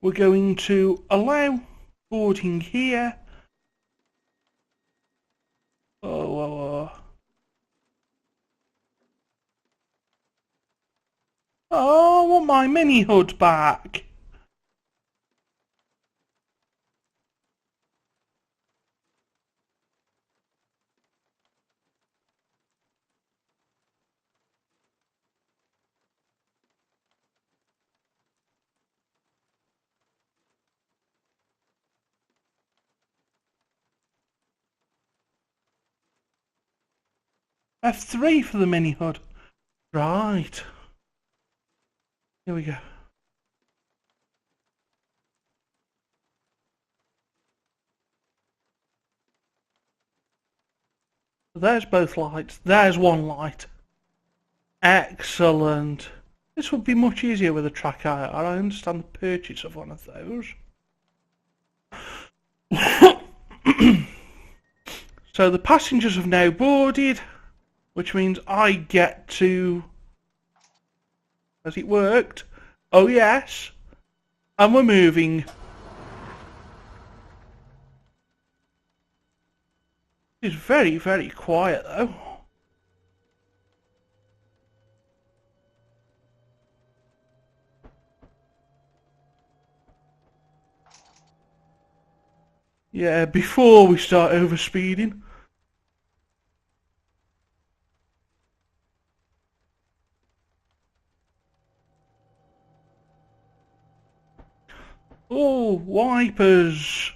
We're going to allow boarding here. Oh, I want my mini hood back. F3 for the mini hood. Right. Here we go. There's both lights. There's one light. Excellent. This would be much easier with a track IR. I understand the purchase of one of those. So the passengers have now boarded, which means I get to... Has it worked? Oh yes. And we're moving. It's very, very quiet though. Yeah, before we start overspeeding. Oh, wipers.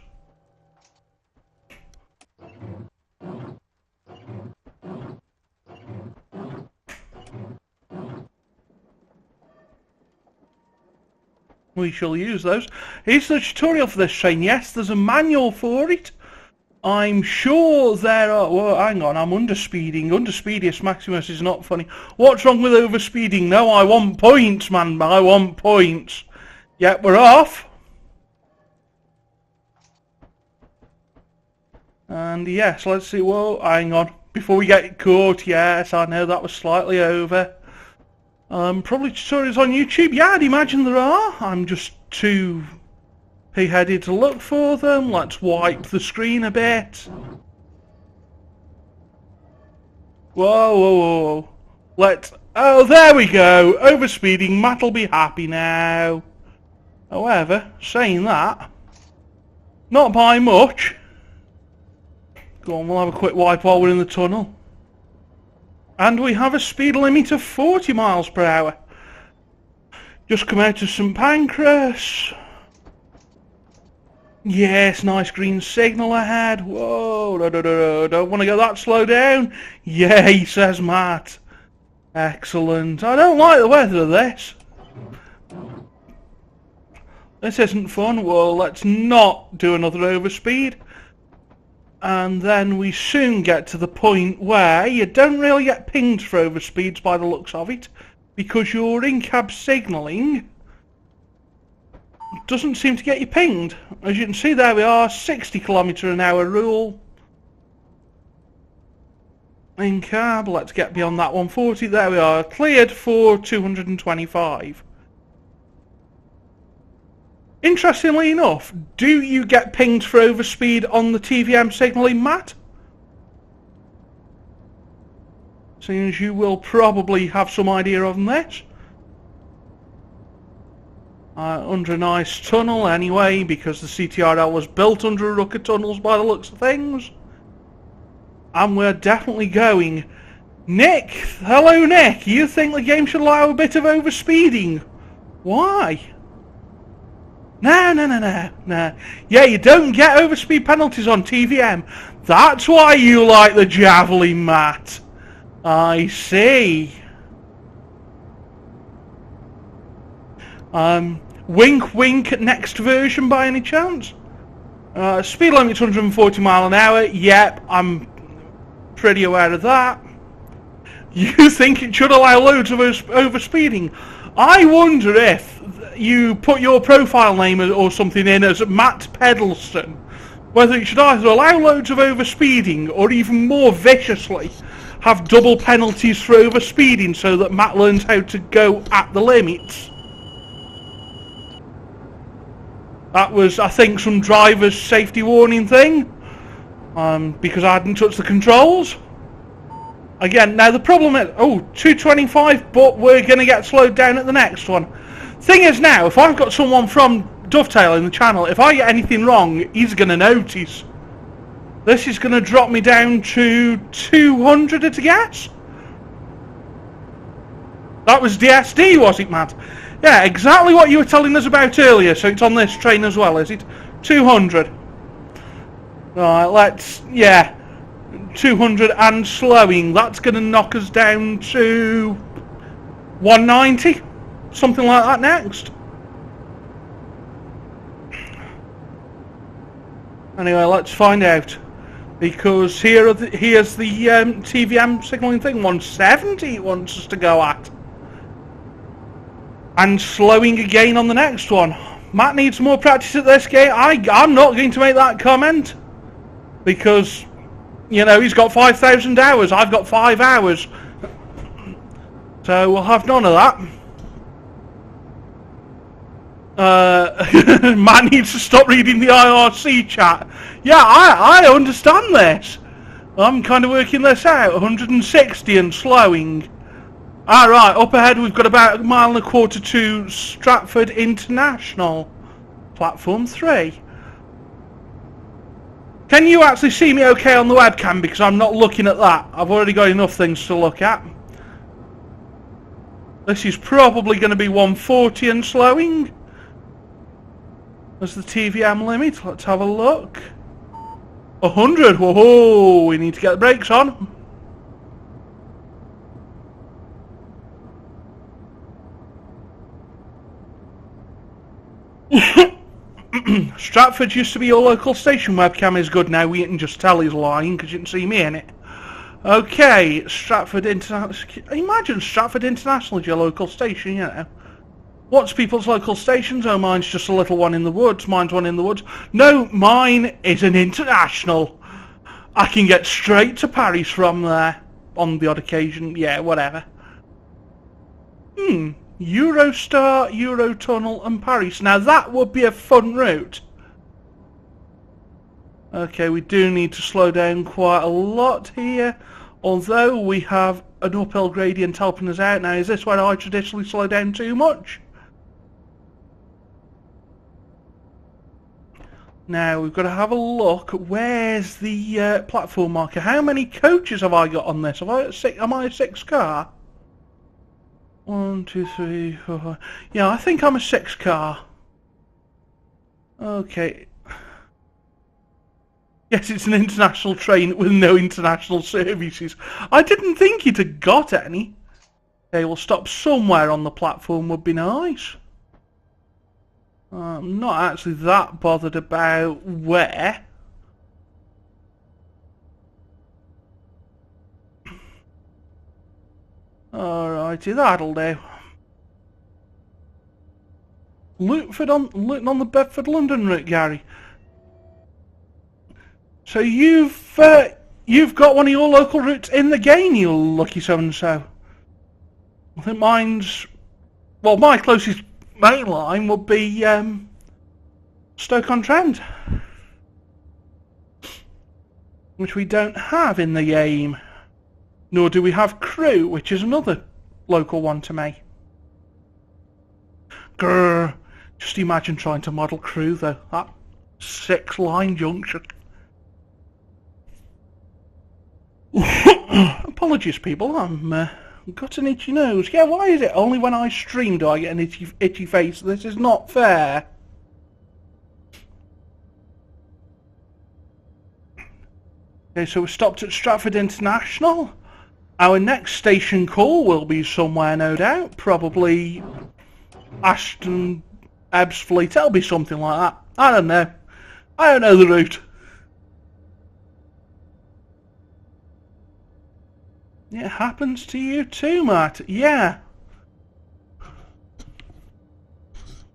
We shall use those. Here's the tutorial for this train. Yes, there's a manual for it. I'm sure there are... Well, hang on, I'm underspeeding. Underspeedius Maximus is not funny. What's wrong with overspeeding? No, I want points, man. I want points. Yep, we're off. And yes, let's see. Whoa, hang on. Before we get caught, yes, I know that was slightly over. Probably tutorials on YouTube. Yeah, I'd imagine there are. I'm just too pig-headed to look for them. Let's wipe the screen a bit. Whoa, whoa, whoa. Let's... Oh, there we go. Overspeeding. Matt'll be happy now. However, saying that, not by much. Go on, we'll have a quick wipe while we're in the tunnel. And we have a speed limit of 40 miles per hour. Just come out of St Pancras. Yes, nice green signal ahead. Whoa, don't want to go that slow down. Yay, says Matt. Excellent. I don't like the weather of this. This isn't fun. Well, let's not do another overspeed. And then we soon get to the point where you don't really get pinged for overspeeds by the looks of it, because your in-cab signalling doesn't seem to get you pinged. As you can see, there we are, 60 km/h rule. In-cab, let's get beyond that 140, there we are, cleared for 225. Interestingly enough, do you get pinged for overspeed on the TVM signalling, Matt? Seeing as you will probably have some idea on this. Under a nice tunnel anyway, because the CTRL was built under a ruck of tunnels by the looks of things. And we're definitely going. Nick! Hello Nick! You think the game should allow a bit of overspeeding? Why? No. Yeah, you don't get overspeed penalties on TVM. That's why you like the Javelin, Matt. I see. Wink wink, next version by any chance? Speed limit 140 mph. Yep, I'm pretty aware of that. You think it should allow loads of overspeeding? I wonder if you put your profile name or something in as Matt Pedalston, whether it should either allow loads of overspeeding or even more viciously have double penalties for overspeeding so that Matt learns how to go at the limits. That was, I think, some driver's safety warning thing, because I hadn't touched the controls. Again, now the problem is, 225, but we're going to get slowed down at the next one. Thing is now, if I've got someone from Dovetail in the channel, if I get anything wrong, he's going to notice. This is going to drop me down to 200 at a guess. That was DSD, was it, Matt? Yeah, exactly what you were telling us about earlier, so it's on this train as well, is it? 200. Right, let's... yeah. 200 and slowing. That's going to knock us down to 190. Something like that next. Anyway, let's find out. Because here's the TVM signalling thing. 170 it wants us to go at. And slowing again on the next one. Matt needs more practice at this game. I'm not going to make that comment. Because, you know, he's got 5,000 hours. I've got 5 hours. So we'll have none of that. Matt needs to stop reading the IRC chat. Yeah, I understand this. I'm kind of working this out. 160 and slowing. Alright, up ahead we've got about 1.25 miles to Stratford International. Platform 3. Can you actually see me okay on the webcam? Because I'm not looking at that. I've already got enough things to look at. This is probably going to be 140 and slowing. That's the TVM limit. Let's have a look. 100. Whoa, we need to get the brakes on. Stratford used to be your local station. Webcam is good now. We can just tell he's lying because you can see me in it. Okay, Stratford International. Imagine Stratford International is your local station, you know. What's people's local stations? Oh, mine's just a little one in the woods. Mine's one in the woods. No, mine is an international. I can get straight to Paris from there on the odd occasion. Yeah, whatever. Eurostar, Eurotunnel and Paris. Now that would be a fun route. Okay, we do need to slow down quite a lot here. Although we have an uphill gradient helping us out. Now, is this where I traditionally slow down too much? Now, we've got to have a look. Where's the platform marker? How many coaches have I got on this? Am I a 6 car? 1, 2, 3, 4, 5. Yeah, I think I'm a 6 car. Okay. Yes, it's an international train with no international services. I didn't think it had got any. Okay, we'll stop somewhere on the platform would be nice. I'm not actually that bothered about where. Alrighty, that'll do. Luton on the Bedford-London route, Gary. So you've got one of your local routes in the game, you lucky so-and-so. I think mine's... well, my closest main line would be Stoke-on-Trent. Which we don't have in the game. Nor do we have Crewe, which is another local one to me. Grrr. Just imagine trying to model Crewe, though. That 6-line junction. Apologies, people. I'm got an itchy nose. Yeah, why is it only when I stream do I get an itchy face? This is not fair. Okay, so we stopped at Stratford International. Our next station call will be somewhere, no doubt. Probably Ashton Ebbsfleet. It'll be something like that. I don't know. I don't know the route. It happens to you too, Matt. Yeah.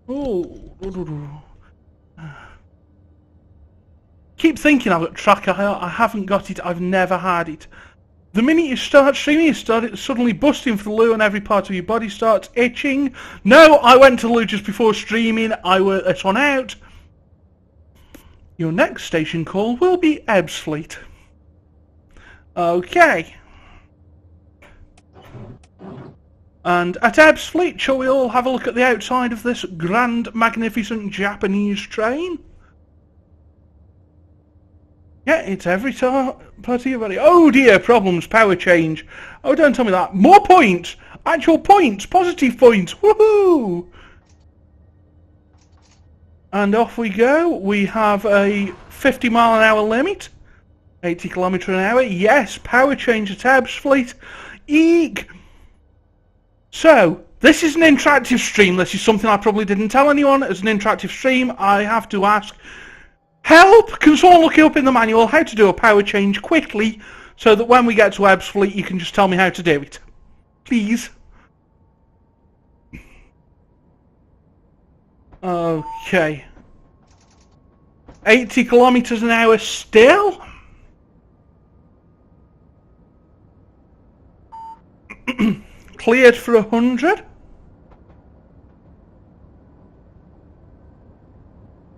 Oh. Keep thinking I've got tracker. I haven't got it. I've never had it. The minute you start streaming, you start suddenly busting for the loo and every part of your body starts itching. No, I went to the loo just before streaming. I worked this one out. Your next station call will be Ebbsfleet. Okay. And at Ebbsfleet, shall we all have a look at the outside of this grand, magnificent Japanese train? Yeah, it's every time. Oh dear, problems, power change. Oh, don't tell me that. More points! Actual points! Positive points! Woohoo! And off we go. We have a 50-mile-an-hour limit. 80 kilometre an hour. Yes, power change at Ebbsfleet. Eek! So, this is an interactive stream. This is something I probably didn't tell anyone. As an interactive stream, I have to ask, help! Can someone look it up in the manual how to do a power change quickly so that when we get to Ebbsfleet you can just tell me how to do it? Please. Okay. 80 kilometers an hour still? Cleared for 100?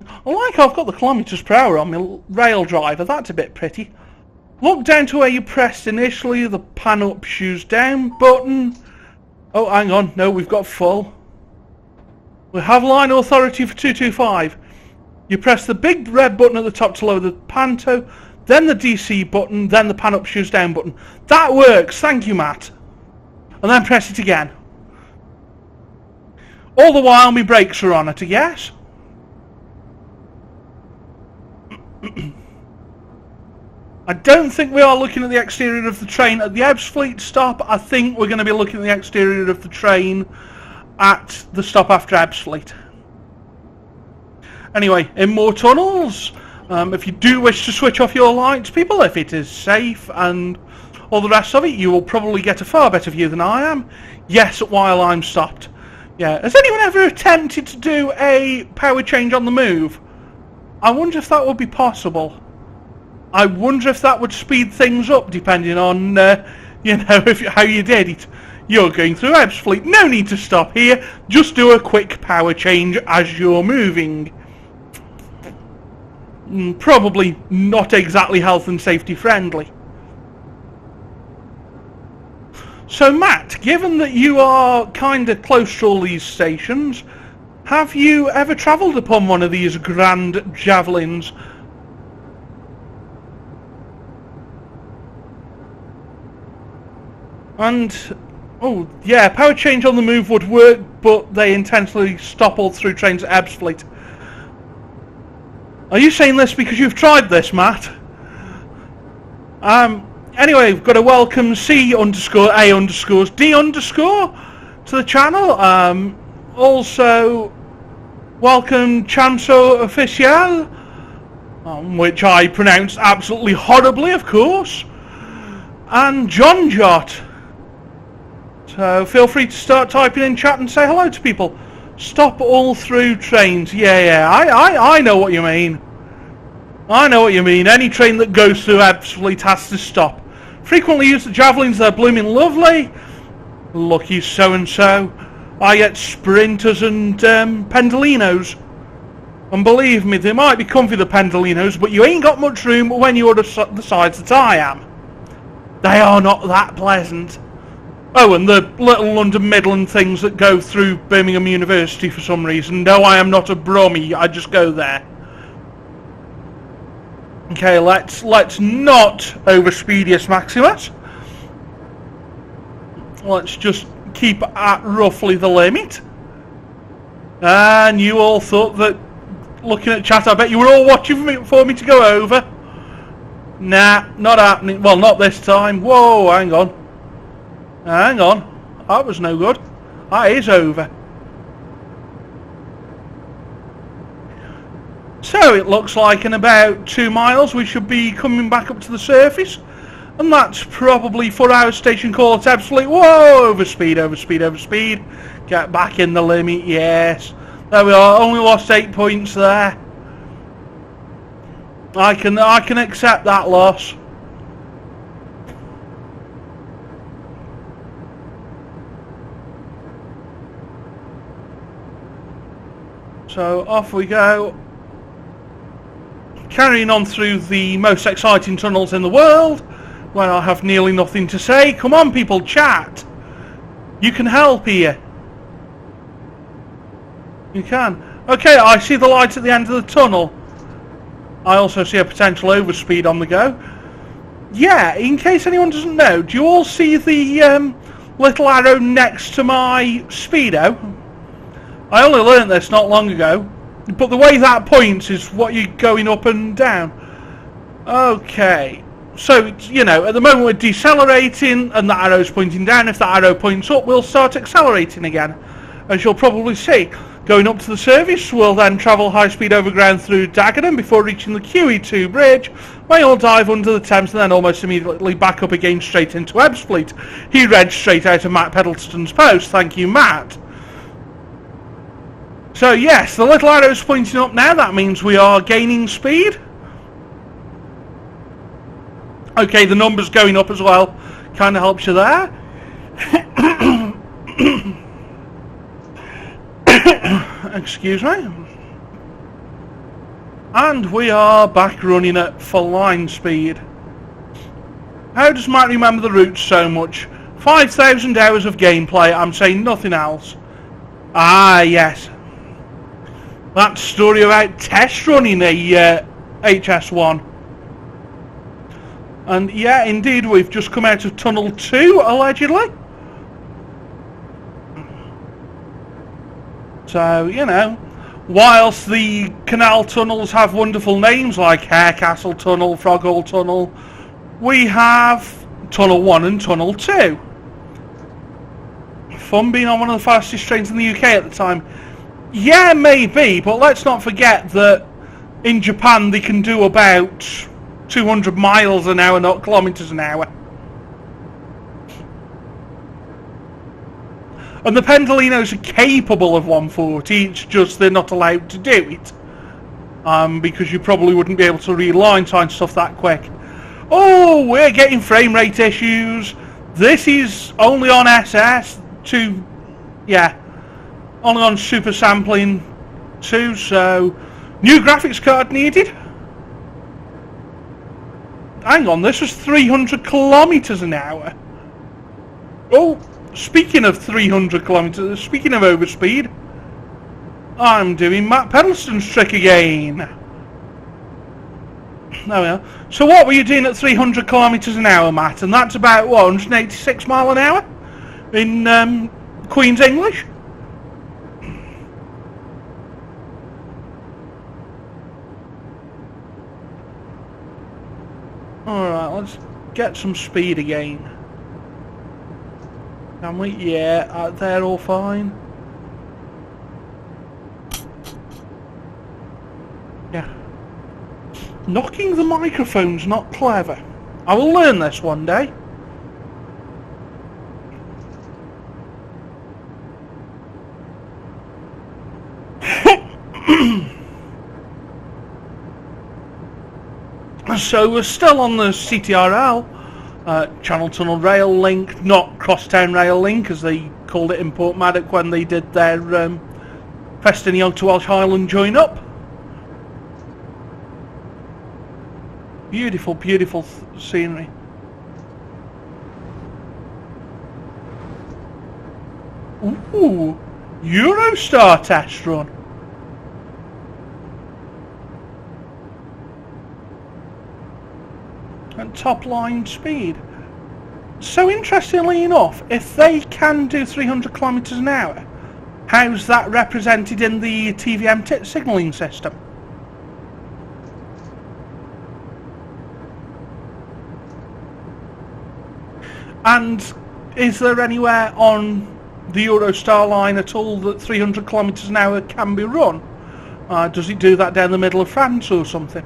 I like how I've got the kilometers per hour on my rail driver. That's a bit pretty. Look down to where you pressed initially, the pan up, shoes down button. Oh, hang on. No, we've got full. We have line authority for 225. You press the big red button at the top to lower the panto, then the DC button, then the pan up, shoes down button. That works. Thank you, Matt. And then press it again. All the while my brakes are on at a guess. I don't think we are looking at the exterior of the train at the Ebbsfleet stop. I think we're going to be looking at the exterior of the train at the stop after Ebbsfleet. Anyway, in more tunnels. If you do wish to switch off your lights, people, if it is safe and all the rest of it, you will probably get a far better view than I am. Yes, while I'm stopped. Yeah. Has anyone ever attempted to do a power change on the move? I wonder if that would be possible. I wonder if that would speed things up, depending on, you know, how you did it. You're going through Ebbsfleet. No need to stop here. Just do a quick power change as you're moving. Probably not exactly health and safety friendly. So Matt, given that you are kind of close to all these stations, have you ever travelled upon one of these grand javelins? And, oh yeah, power change on the move would work, but they intentionally stop all through trains at Ebbsfleet. Are you saying this because you've tried this, Matt? Anyway, we've got a welcome C_A_D_ to the channel. Also, welcome Chanso Official, which I pronounced absolutely horribly, of course, and John Jot. So feel free to start typing in chat and say hello to people. Stop all through trains. Yeah, I know what you mean. I know what you mean. Any train that goes through Ebbsfleet has to stop. Frequently use the javelins, they're blooming lovely. Lucky so-and-so. I get sprinters and pendolinos. And believe me, they might be comfy, the pendolinos, but you ain't got much room when you're the size that I am. They are not that pleasant. Oh, and the little London Midland things that go through Birmingham University for some reason. No, I am not a Brummie, I just go there. Okay, let's not overspeedius Maximus. Let's just keep at roughly the limit. And you all thought that, looking at chat, I bet you were all watching for me to go over. Nah, not happening. Well, not this time. Whoa, hang on. Hang on. That was no good. That is over. So it looks like in about 2 miles we should be coming back up to the surface. And that's probably for our station call at Ebbsfleet. Whoa, overspeed, overspeed, overspeed. Get back in the limit, yes. There we are, only lost 8 points there. I can accept that loss. So off we go. carrying on through the most exciting tunnels in the world, where I have nearly nothing to say. Come on, people, chat. You can help here. You can. Okay, I see the light at the end of the tunnel. I also see a potential overspeed on the go. Yeah, in case anyone doesn't know, do you all see the little arrow next to my speedo? I only learnt this not long ago, but the way that points is what you're going up and down. Okay, so, you know, at the moment we're decelerating and the arrow's pointing down. If that arrow points up, we'll start accelerating again, as you'll probably see. Going up to the service, we'll then travel high-speed overground through Dagenham before reaching the QE2 bridge, where you'll dive under the Thames and then almost immediately back up again straight into Ebbsfleet. He read straight out of Matt Peddleston's post. Thank you, Matt. So yes, the little arrow's pointing up now. That means we are gaining speed. Okay, the number's going up as well. Kind of helps you there. Excuse me. And we are back running at full line speed. How does Matt remember the routes so much? 5,000 hours of gameplay, I'm saying nothing else. Ah, yes. That story about test running a HS1. And yeah, indeed, we've just come out of Tunnel 2, allegedly. So, you know, whilst the canal tunnels have wonderful names like Harecastle Tunnel, Froghall Tunnel, we have Tunnel 1 and Tunnel 2. Fun being on one of the fastest trains in the UK at the time. Yeah, maybe, but let's not forget that in Japan they can do about 200 miles an hour, not kilometres an hour. And the Pendolinos are capable of 140, it's just they're not allowed to do it. Because you probably wouldn't be able to read line time stuff that quick. Oh, we're getting frame rate issues. This is only on SS only on super sampling 2, so new graphics card needed. Hang on, this was 300 kilometers an hour. Oh, speaking of 300 kilometers, speaking of overspeed, I'm doing Matt Peddleston's trick again. There we are. So what were you doing at 300 kilometers an hour, Matt? And that's about, what, 186 mile an hour? In Queen's English? Alright, let's get some speed again. Can we? Yeah, they're all fine. Yeah. Knocking the microphone's not clever. I will learn this one day. So we're still on the CTRL, Channel Tunnel Rail Link, not Crosstown Rail Link as they called it in Portmaddock when they did their Festiniog to Welsh Highland join up. Beautiful, beautiful scenery. Ooh, Eurostar test run. At top line speed. So interestingly enough, if they can do 300 kilometers an hour, how's that represented in the TVM signalling system? And is there anywhere on the Eurostar line at all that 300 kilometers an hour can be run? Does it do that down the middle of France or something?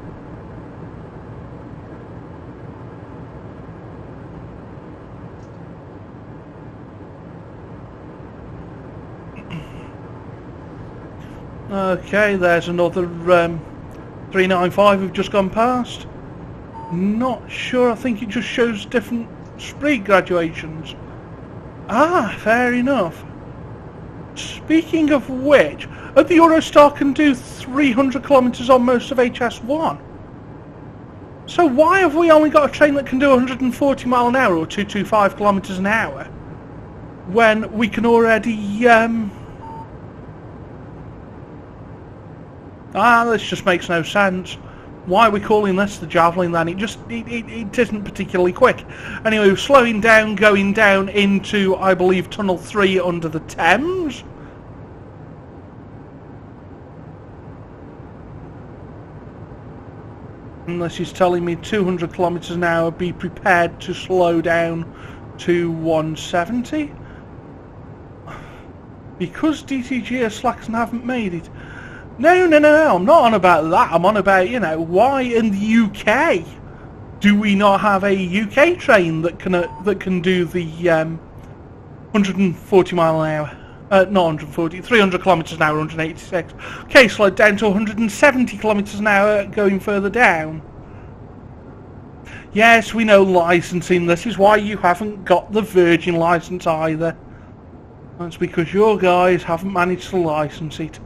Okay, there's another 395 we've just gone past. Not sure, I think it just shows different speed graduations. Ah, fair enough. Speaking of which, the Eurostar can do 300 kilometers on most of HS1. So why have we only got a train that can do 140 mile an hour or 225 kilometers an hour when we can already this just makes no sense. Why are we calling this the Javelin then? It isn't particularly quick. Anyway, we're slowing down, going down into, I believe, Tunnel 3 under the Thames. Unless he's telling me 200 kilometers an hour, be prepared to slow down to 170. Because DTG are slacks and haven't made it. No, I'm not on about that. I'm on about, you know, why in the UK do we not have a UK train that can do the 140 mile an hour? Not 140, 300 kilometers an hour, 186. Okay, slowed down to 170 kilometers an hour going further down. Yes, we know licensing. This is why you haven't got the Virgin license either. That's because your guys haven't managed to license it.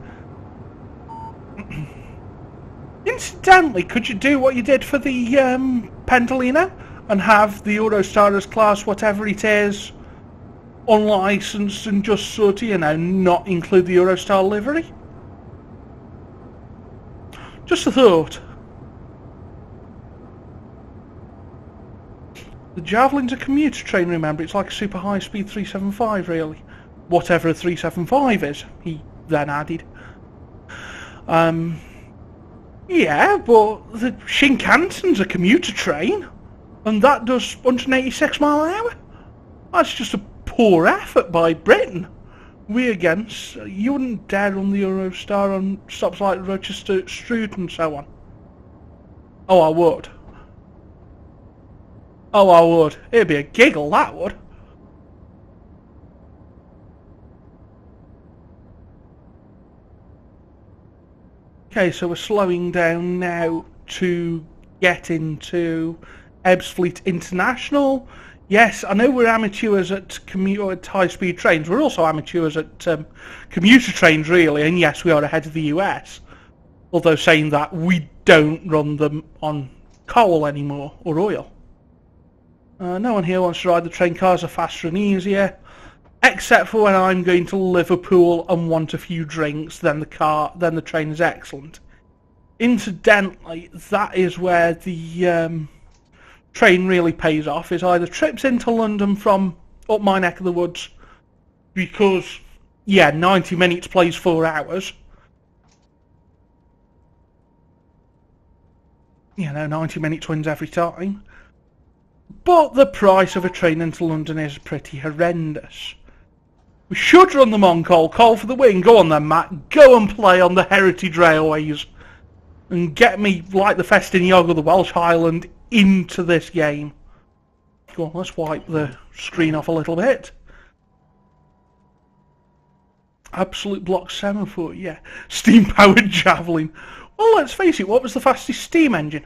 Incidentally, could you do what you did for the Pendolino and have the Eurostar as class whatever it is unlicensed and just sort of, you know, not include the Eurostar livery? Just a thought. The Javelin's a commuter train, remember, it's like a super high speed 375 really. Whatever a 375 is, he then added. Yeah, but the Shinkansen's a commuter train, and that does 186 mile an hour. That's just a poor effort by Britain. You wouldn't dare run the Eurostar on stops like Rochester, Strood and so on. Oh, I would. Oh, I would. It'd be a giggle, that would. Okay, so we're slowing down now to get into Ebbsfleet International. Yes, I know we're amateurs at high-speed trains. We're also amateurs at commuter trains, really, and yes, we are ahead of the US. Although saying that, we don't run them on coal anymore, or oil. No one here wants to ride the train. Cars are faster and easier. Except for when I'm going to Liverpool and want a few drinks, then the train is excellent. Incidentally, that is where the train really pays off, is either trips into London from up my neck of the woods, because, yeah, 90 minutes plays 4 hours. You know, 90 minutes wins every time. But the price of a train into London is pretty horrendous. We should run them on coal. Coal for the win. Go on then, Matt. Go and play on the Heritage Railways. And get me, like the Festiniog or the Welsh Highland, into this game. Go on, let's wipe the screen off a little bit. Absolute block semaphore, yeah. Steam-powered Javelin. Well, let's face it, what was the fastest steam engine?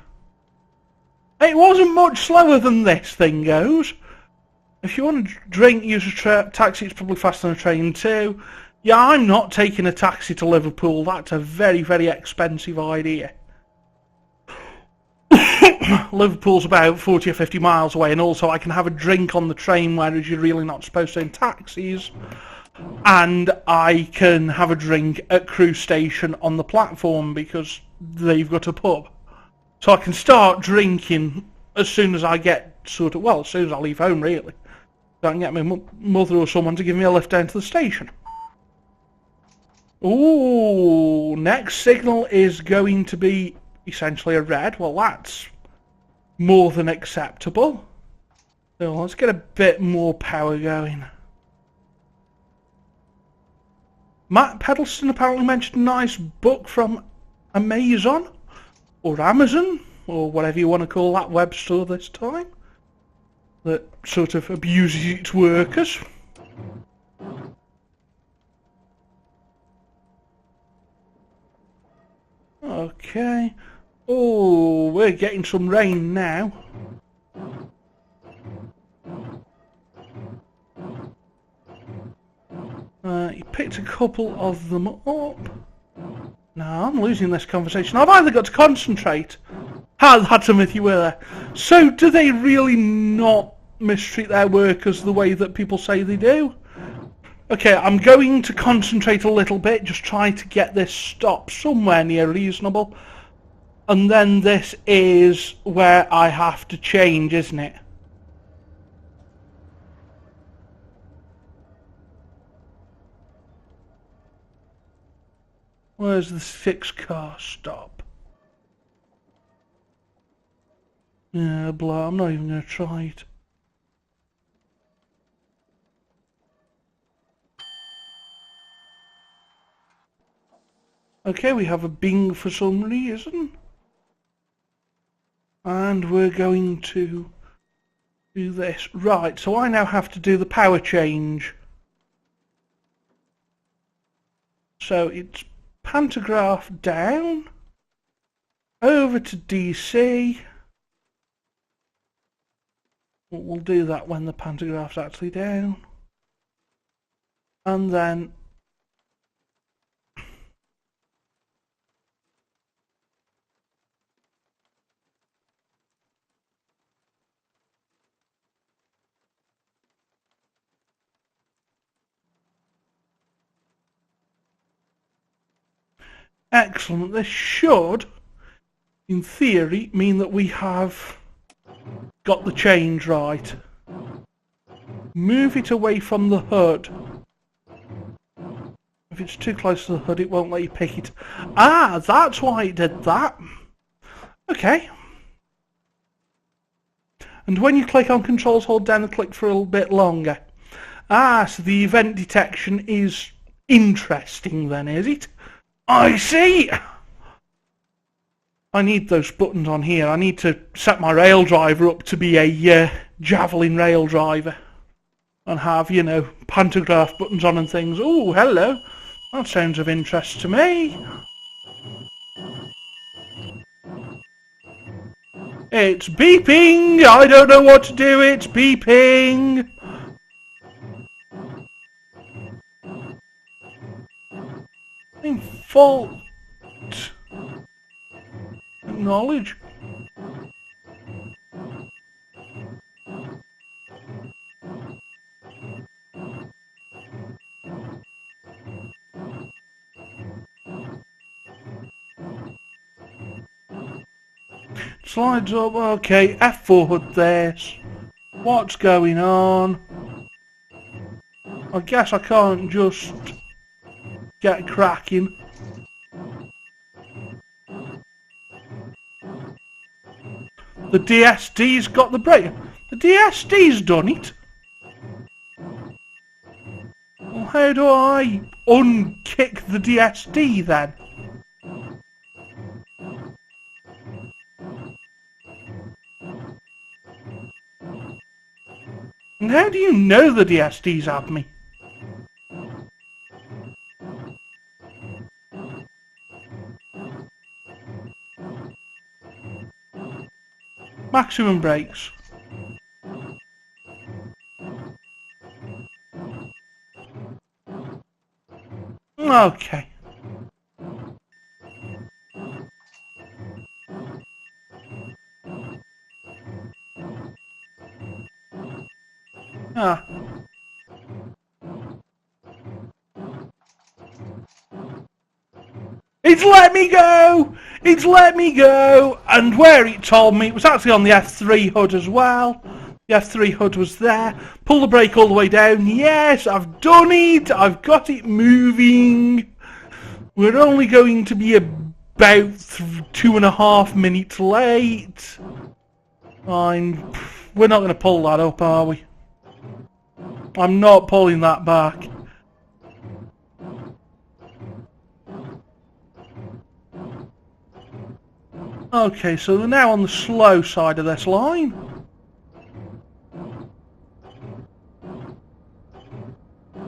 It wasn't much slower than this thing goes. If you want to drink, use a taxi, it's probably faster than a train too. Yeah, I'm not taking a taxi to Liverpool. That's a very, very expensive idea. Liverpool's about 40 or 50 miles away, and also I can have a drink on the train, whereas you're really not supposed to in taxis. And I can have a drink at Crewe Station on the platform because they've got a pub. So I can start drinking as soon as I get as soon as I leave home, really. So I can get my mother or someone to give me a lift down to the station. Ooh, next signal is going to be essentially a red. Well, that's more than acceptable. So let's get a bit more power going. Matt Pedalston apparently mentioned a nice book from Amazon, or Amazon, or whatever you want to call that web store this time, that sort of abuses its workers. Okay. Oh, we're getting some rain now. You picked a couple of them up. No, I'm losing this conversation. I've either got to concentrate Had some with you, were there? So, do they really not mistreat their workers the way that people say they do? Okay, I'm going to concentrate a little bit, just try to get this stop somewhere near reasonable. And then this is where I have to change, isn't it? Where's the 6-car stop? Yeah, blah, I'm not even going to try it. Okay, we have a Bing for some reason. And we're going to do this. Right, so I now have to do the power change. So it's pantograph down, over to DC. We'll do that when the pantograph's actually down. And then excellent. This should, in theory, mean that we have got the change right. Move it away from the hood. If it's too close to the hood, it won't let you pick it. Ah, that's why it did that. Okay. And when you click on controls, hold down and click for a little bit longer. Ah, so the event detection is interesting then, is it? I see! I need those buttons on here. I need to set my rail driver up to be a javelin rail driver. And have, you know, pantograph buttons on and things. Oh, hello. That sounds of interest to me. It's beeping! I don't know what to do, it's beeping! In fault. Acknowledge. Slides up, okay, F4 hood this. What's going on? I guess I can't just get cracking. The DSD's got the brake. The DSD's done it. Well, how do I unkick the DSD then? And how do you know the DSD's have me? Maximum brakes. Okay. Ah. It's let me go! It's let me go! And where it told me, it was actually on the F3 hood as well. The F3 hood was there. Pull the brake all the way down. Yes, I've done it! I've got it moving. We're only going to be about 2.5 minutes late. Fine. We're not going to pull that up, are we? I'm not pulling that back. Okay, so we're now on the slow side of this line.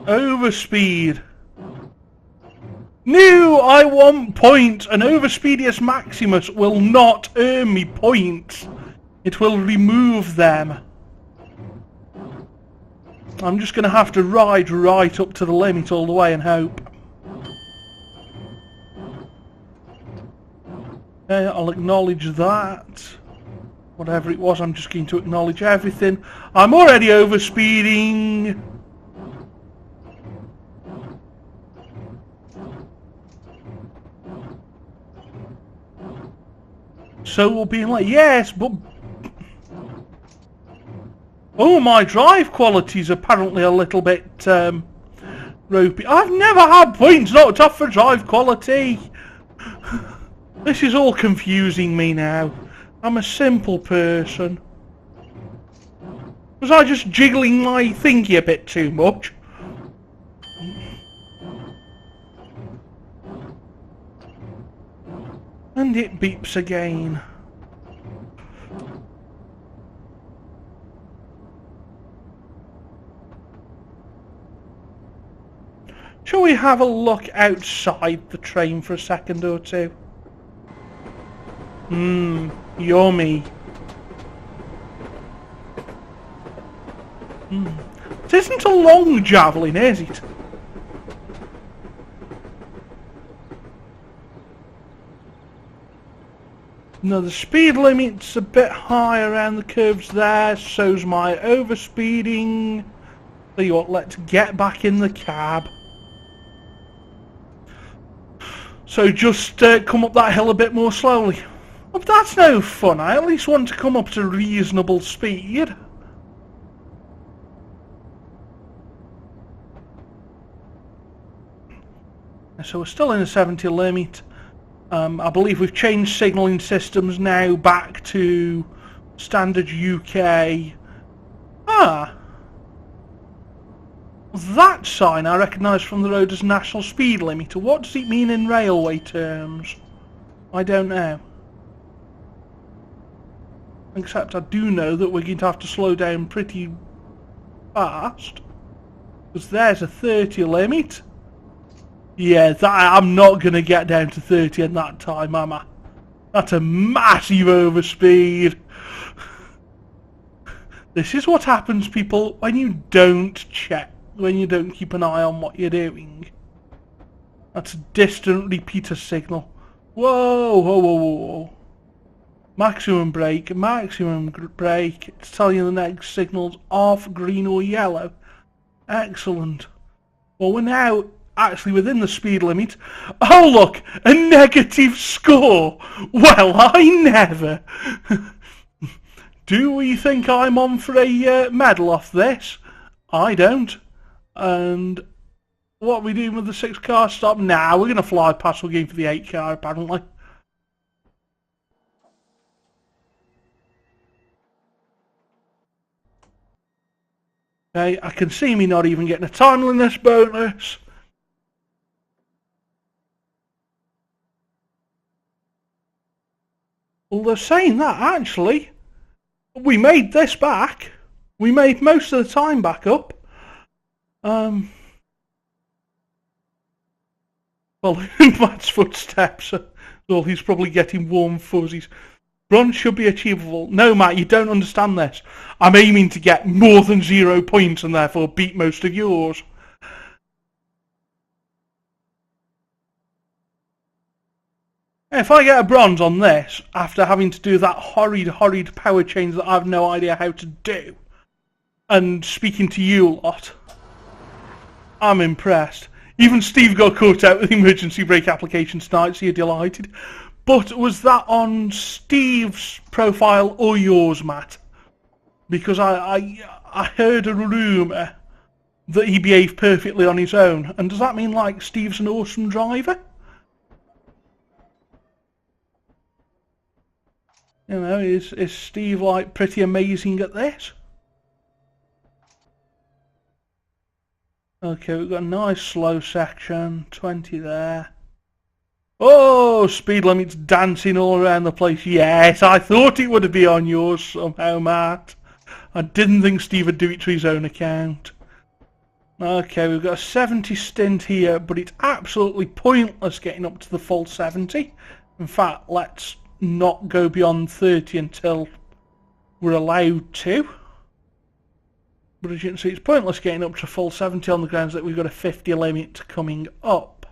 Overspeed. No, I want points. An Overspeedius Maximus will not earn me points. It will remove them. I'm just going to have to ride right up to the limit all the way and hope. Okay, I'll acknowledge that. Whatever it was, I'm just going to acknowledge everything. I'm already overspeeding. So we'll be like, yes, but... Oh, my drive quality's apparently a little bit ropey. I've never had points knocked off for drive quality. This is all confusing me now. I'm a simple person. Was I just jiggling my thingy a bit too much? And it beeps again. Shall we have a look outside the train for a second or two? Yummy. It isn't a long javelin, is it? No, the speed limit's a bit high around the curves there, so's my overspeeding. Tell you what, let's get back in the cab. So just come up that hill a bit more slowly. Oh, but that's no fun. I at least want to come up to reasonable speed. So we're still in the 70 limit. I believe we've changed signalling systems now back to standard UK. Ah. That sign I recognise from the road as national speed limit. What does it mean in railway terms? I don't know. Except I do know that we're going to have to slow down pretty fast. Because there's a 30 limit. Yeah, I'm not going to get down to 30 in that time, am I? That's a massive overspeed. This is what happens, people, when you don't check. When you don't keep an eye on what you're doing. That's a distant repeater signal. Whoa, whoa, whoa, whoa. Maximum brake, maximum brake. It's telling you the next signal's off, green or yellow. Excellent. Well, we're now actually within the speed limit. Oh look, a negative score. Well, I never. Do we think I'm on for a medal off this? I don't. And what are we doing with the 6 car stop? Nah, we're going to fly past. We're going for the 8 car apparently. Okay, I can see me not even getting a timeliness bonus. Well, they're saying that actually. We made this back. We made most of the time back up. Well, in Matt's footsteps. Well, he's probably getting warm fuzzies. Bronze should be achievable. No, Matt, you don't understand this. I'm aiming to get more than 0 points and therefore beat most of yours. If I get a bronze on this, after having to do that horrid power change that I have no idea how to do, and speaking to you lot, I'm impressed. Even Steve got caught out with emergency brake application tonight, so you're delighted. But was that on Steve's profile or yours, Matt? Because I heard a rumour that he behaved perfectly on his own. And does that mean, like, Steve's an awesome driver? You know, is Steve, like, pretty amazing at this? Okay, we've got a nice slow section, 20 there. Oh, speed limit's dancing all around the place. Yes, I thought it would be on yours somehow, Matt. I didn't think Steve would do it to his own account. Okay, we've got a 70 stint here, but it's absolutely pointless getting up to the full 70. In fact, let's not go beyond 30 until we're allowed to. But as you can see, it's pointless getting up to full 70 on the grounds that we've got a 50 limit coming up.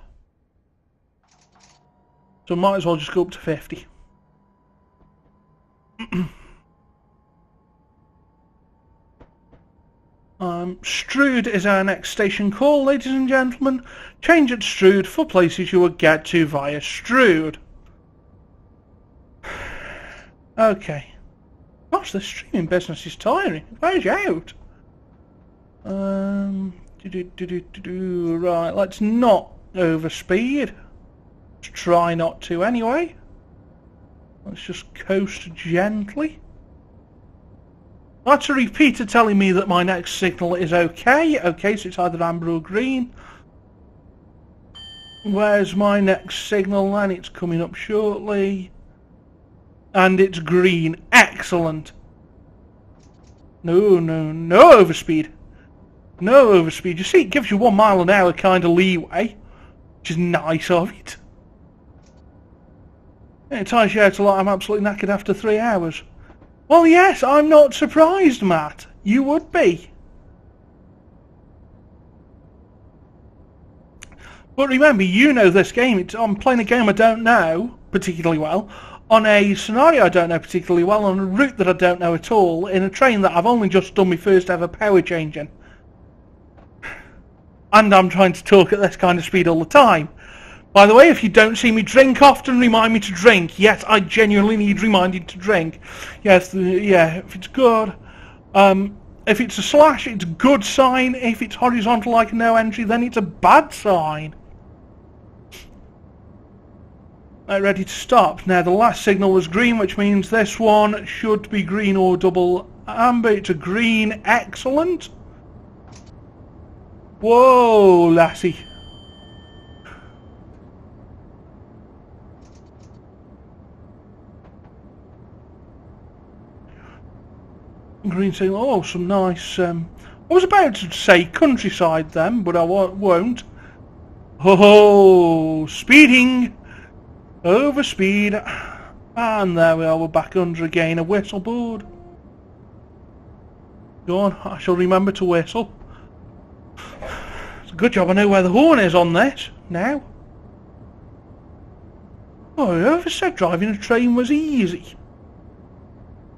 So might as well just go up to 50. Strood is our next station call, ladies and gentlemen. Change at Strood for places you will get to via Strood. Okay. Gosh, the streaming business is tiring. It wears you out. Right, let's not overspeed. Let's try not to anyway. Let's just coast gently. That's a repeater telling me that my next signal is okay. Okay, so it's either amber or green. Where's my next signal then? It's coming up shortly. And it's green. Excellent. No overspeed. No overspeed. You see, it gives you 1 mile an hour kind of leeway, which is nice of it. It tires you out a lot. I'm absolutely knackered after 3 hours. Well, yes, I'm not surprised, Matt. You would be. But remember, you know this game. I'm playing a game I don't know particularly well, on a scenario I don't know particularly well, on a route that I don't know at all, in a train that I've only just done my first ever power change in. And I'm trying to talk at this kind of speed all the time. By the way, if you don't see me drink often, remind me to drink. Yes, I genuinely need reminded to drink. Yes, yeah, if it's good. If it's a slash, it's a good sign. If it's horizontal like a no entry, then it's a bad sign. Right, ready to stop. Now, the last signal was green, which means this one should be green or double amber. It's a green. Excellent. Whoa, lassie. Green signal. Oh, some nice... I was about to say countryside then, but I won't. Oh, speeding. Over speed. And there we are, we're back under again. A whistle board. Go on, I shall remember to whistle. It's a good job I know where the horn is on this now. Oh, whoever said driving a train was easy?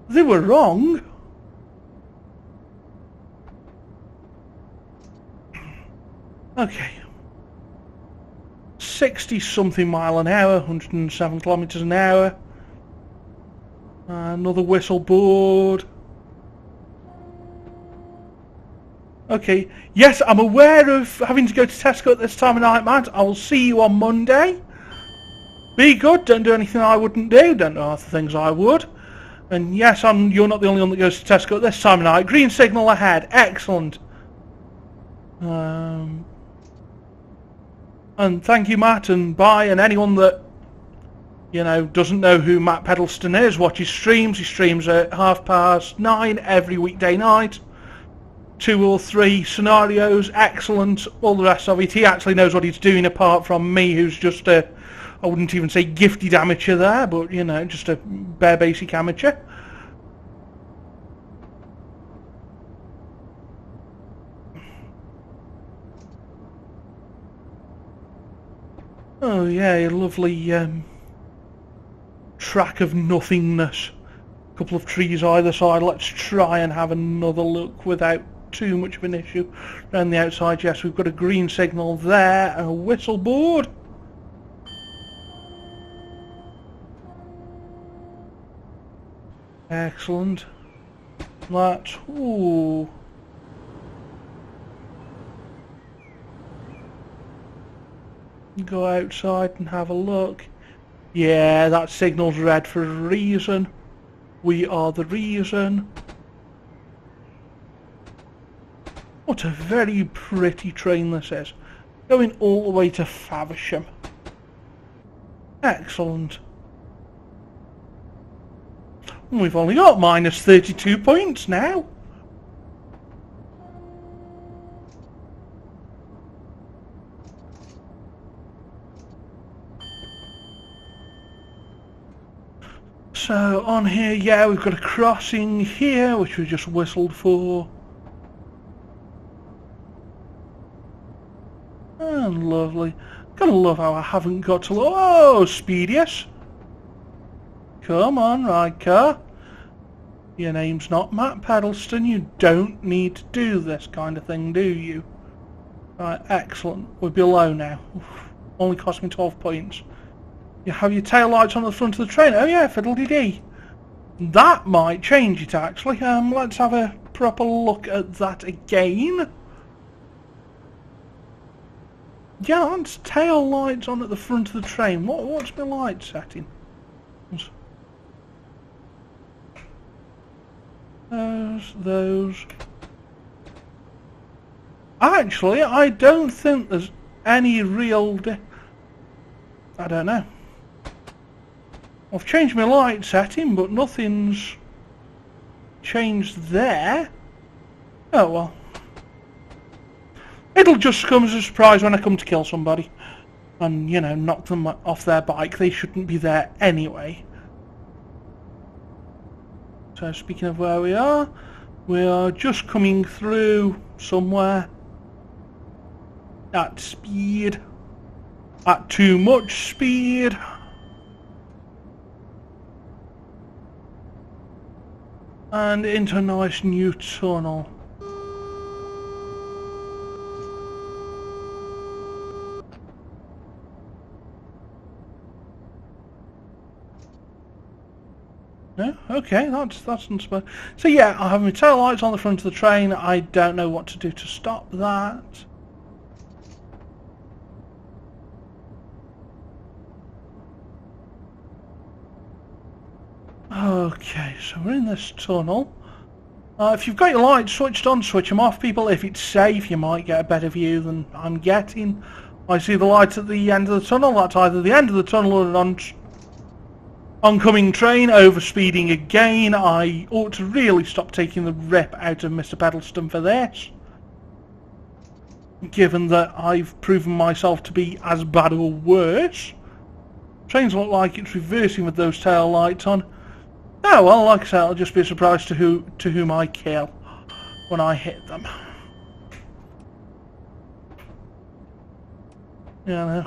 They were wrong. Okay. 60 something mile an hour, 107 kilometers an hour. Another whistle board. Okay, yes, I'm aware of having to go to Tesco at this time of night, Matt. I will see you on Monday. Be good, don't do anything I wouldn't do, don't do half the things I would. And yes, you're not the only one that goes to Tesco at this time of night. Green signal ahead, excellent. And thank you, Matt, and bye. And anyone that, you know, doesn't know who Matt Pedalston is, watch his streams. He streams at 9:30 every weekday night. 2 or 3 scenarios, excellent. All the rest of it, he actually knows what he's doing, apart from me, who's just a, I wouldn't even say gifted amateur there, but, you know, just a bare basic amateur. Oh yeah, a lovely track of nothingness. A couple of trees either side. Let's try and have another look without too much of an issue. Around the outside, yes, we've got a green signal there, a whistle board. Excellent. That, ooh. Go outside and have a look. Yeah, that signal's red for a reason. We are the reason. What a very pretty train this is. Going all the way to Faversham. Excellent. We've only got minus 32 points now. So on here, yeah, we've got a crossing here, which we just whistled for. And lovely. Gotta love how I haven't got to... Oh, Speedius. Come on, right car. Your name's not Matt Peddleston. You don't need to do this kind of thing, do you? Right, excellent. We're below now. Oof, only cost me 12 points. You have your tail lights on the front of the train. Oh yeah, fiddle-dee-dee. That might change it actually. Let's have a proper look at that again. Yeah, that's tail lights on at the front of the train. What's my light setting? Those. Actually, I don't think there's any real I don't know. I've changed my light setting, but nothing's changed there. Oh well. It'll just come as a surprise when I come to kill somebody. And, you know, knock them off their bike. They shouldn't be there anyway. So speaking of where we are just coming through somewhere. At speed. At too much speed. And into a nice new tunnel. No? Okay, that's not so. So yeah, I have my tail lights on the front of the train. I don't know what to do to stop that. Okay, so we're in this tunnel. If you've got your lights switched on, switch them off, people. If it's safe, you might get a better view than I'm getting. I see the lights at the end of the tunnel. That's either the end of the tunnel or an oncoming train overspeeding again. I ought to really stop taking the rip out of Mr. Peddleston for this, given that I've proven myself to be as bad or worse. Trains look like it's reversing with those tail lights on. Oh well, like I said, I'll just be surprised to whom I kill when I hit them. Yeah, no.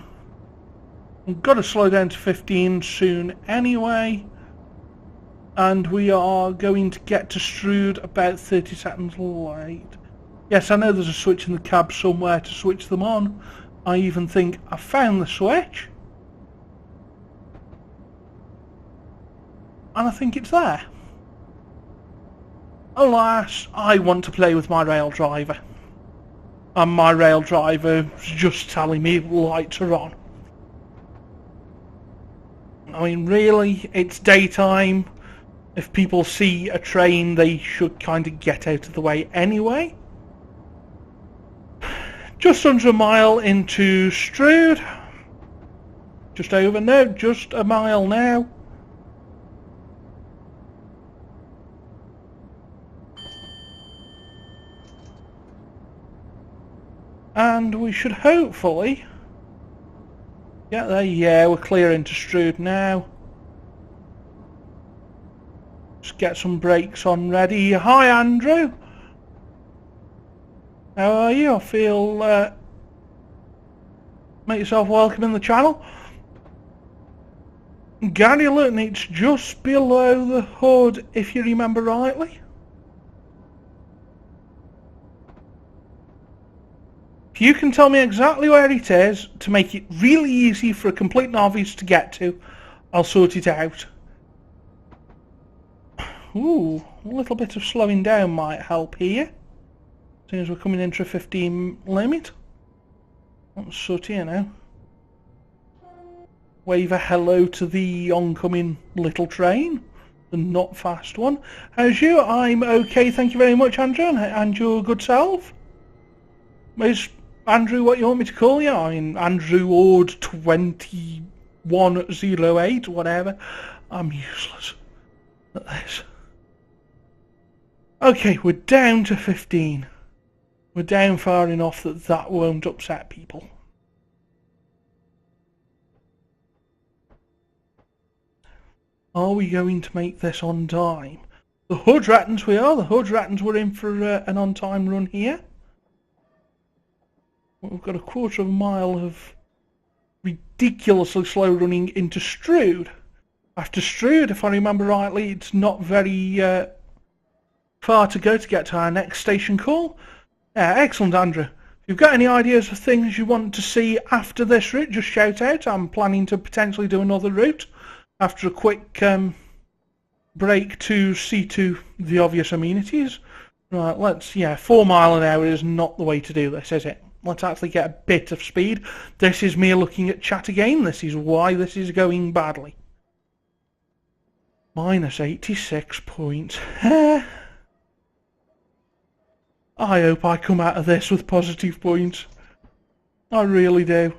I've got to slow down to 15 soon anyway. And we are going to get to Strood about 30 seconds late. Yes, I know there's a switch in the cab somewhere to switch them on. I even think I found the switch. And I think it's there. Alas, I want to play with my rail driver. And my rail driver's just telling me lights are on. I mean, really, it's daytime. If people see a train, they should kind of get out of the way anyway. Just under a mile into Strood. Just over, no, just a mile now. And we should hopefully get there. Yeah, we're clear into Strood now. Just get some brakes on ready. Hi, Andrew. How are you? I feel make yourself welcome in the channel. Gary, look, it's just below the hood, if you remember rightly. If you can tell me exactly where it is to make it really easy for a complete novice to get to, I'll sort it out. Ooh, a little bit of slowing down might help here. As soon as we're coming into a 15 limit. Let's sort here now. Wave a hello to the oncoming little train. The not fast one. How's you? I'm okay, thank you very much, Andrew. And your good self? Is Andrew what you want me to call you? I mean, Andrew Ord 2108, whatever. I'm useless at this. Okay, we're down to 15. We're down far enough that that won't upset people. Are we going to make this on time? The hood reckons we are. The hood reckons we're in for an on-time run here. We've got a quarter of a mile of ridiculously slow running into Strood. After Strood, if I remember rightly, it's not very far to go to get to our next station call. Yeah, excellent, Andrew. If you've got any ideas of things you want to see after this route, just shout out. I'm planning to potentially do another route after a quick break to see to the obvious amenities. Right, 4 mile an hour is not the way to do this, is it? Let's actually get a bit of speed. This is me looking at chat again. This is why this is going badly. Minus 86 points. I hope I come out of this with positive points. I really do.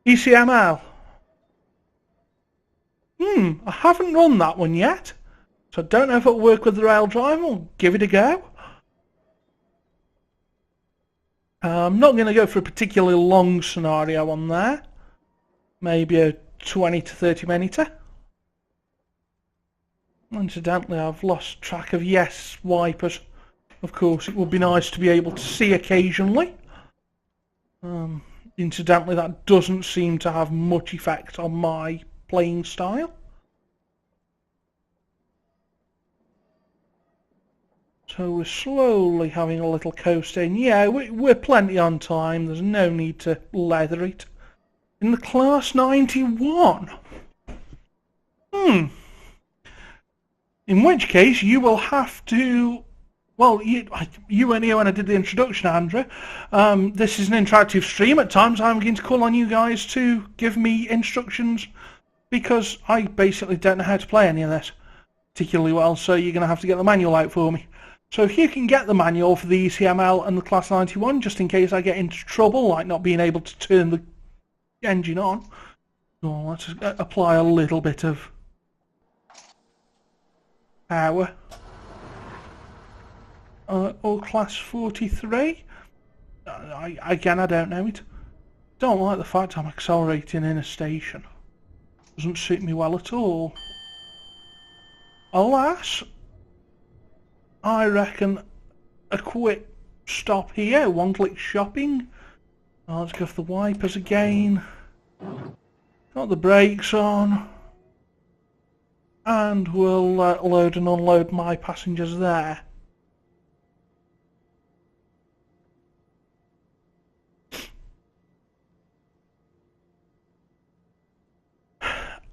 ECML. I haven't run that one yet. So I don't know if it'll work with the rail drive. I'll give it a go. I'm not going to go for a particularly long scenario on there. Maybe a 20 to 30 minute. Incidentally, I've lost track of wipers. Of course, it would be nice to be able to see occasionally. Incidentally, that doesn't seem to have much effect on my playing style. So we're slowly having a little coast in. Yeah, we're plenty on time. There's no need to leather it. In the class 91. In which case, you will have to... Well, you weren't here when I did the introduction, Andrew. This is an interactive stream. At times I'm going to call on you guys to give me instructions because I basically don't know how to play any of this particularly well, so you're going to have to get the manual out for me. So if you can get the manual for the ECML and the Class 91, just in case I get into trouble, like not being able to turn the engine on, well, let's apply a little bit of power. Or Class 43? Again, I don't know it. Don't like the fact I'm accelerating in a station. Doesn't suit me well at all. Alas, I reckon a quick stop here, one-click shopping. Let's go for the wipers again. Got the brakes on. And we'll load and unload my passengers there.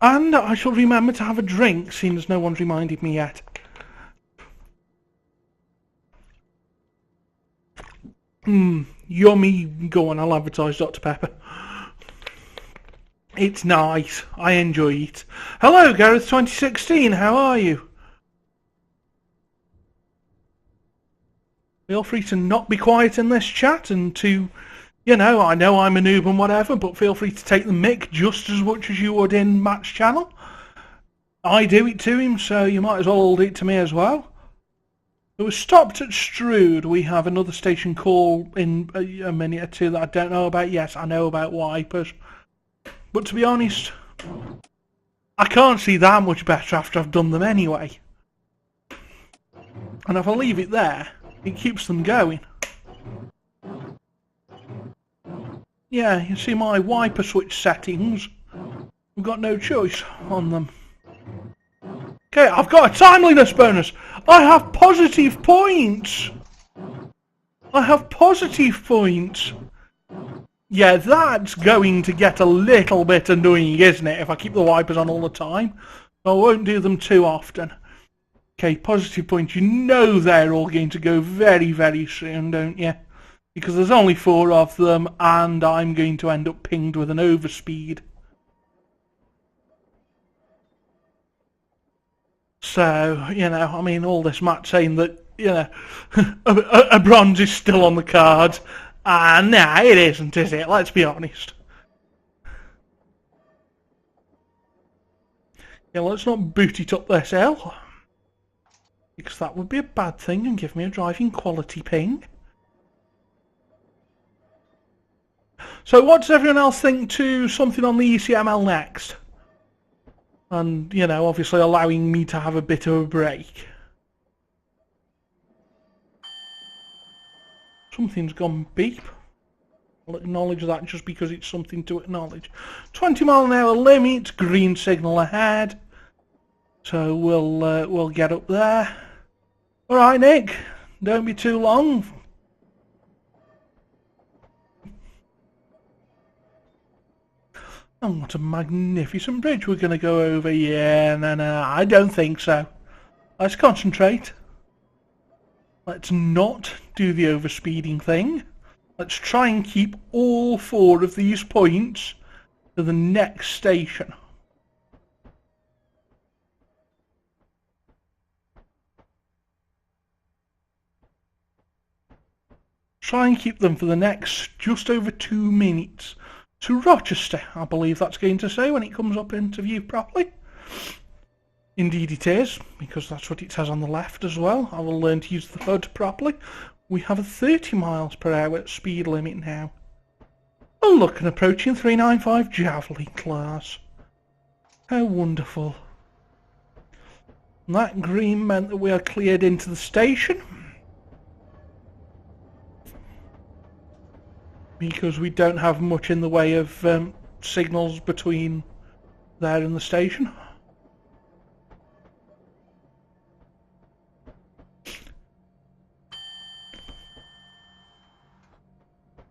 And I shall remember to have a drink, seeing as no one's reminded me yet. Yummy. Go on, I'll advertise Dr. Pepper. It's nice. I enjoy it. Hello, Gareth 2016. How are you? Feel free to not be quiet in this chat and to, I know I'm a noob and whatever, but feel free to take the mic just as much as you would in Matt's channel. I do it to him, so you might as well hold it to me as well. So we stopped at Strood. We have another station call in a minute or two that I don't know about. Yes, I know about wipers. But to be honest, I can't see that much better after I've done them anyway. And if I leave it there, it keeps them going. Yeah, you see my wiper switch settings. We've got no choice on them. Okay, I've got a timeliness bonus. I have positive points. I have positive points. Yeah, that's going to get a little bit annoying, isn't it, if I keep the wipers on all the time? I won't do them too often. Okay, positive points. You know they're all going to go very, very soon, don't you? Because there's only 4 of them, and I'm going to end up pinged with an overspeed. So, I mean, all this Matt saying that, a bronze is still on the cards. Nah, it isn't, is it? Let's be honest. Yeah, let's not boot it up this hill. Because that would be a bad thing and give me a driving quality ping. So what does everyone else think to something on the ECML next? And, obviously allowing me to have a bit of a break. Something's gone beep. I'll acknowledge that just because it's something to acknowledge. 20 mile an hour limit, green signal ahead. So we'll get up there. Alright, Nick. Don't be too long. Oh, what a magnificent bridge we're going to go over. Yeah, no, I don't think so. Let's concentrate. Let's not do the overspeeding thing. Let's try and keep all 4 of these points to the next station. Try and keep them for the next just over 2 minutes. To Rochester, I believe that's going to say when it comes up into view properly. Indeed it is, because that's what it says on the left as well. I will learn to use the HUD properly. We have a 30 miles per hour speed limit now. Oh look, and approaching 395 Javelin class. How wonderful. And that green meant that we are cleared into the station. Because we don't have much in the way of signals between there and the station.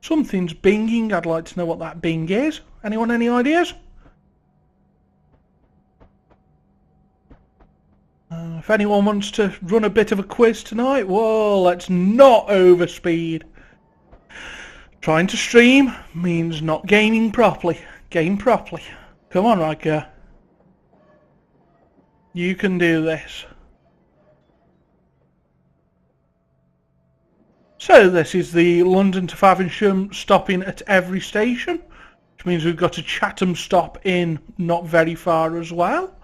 Something's binging. I'd like to know what that bing is. Anyone any ideas? If anyone wants to run a bit of a quiz tonight, whoa, let's not overspeed. Trying to stream means not gaming properly. Game properly. Come on, Riker. You can do this. So this is the London to Faversham stopping at every station, which means we've got a Chatham stop in not very far as well.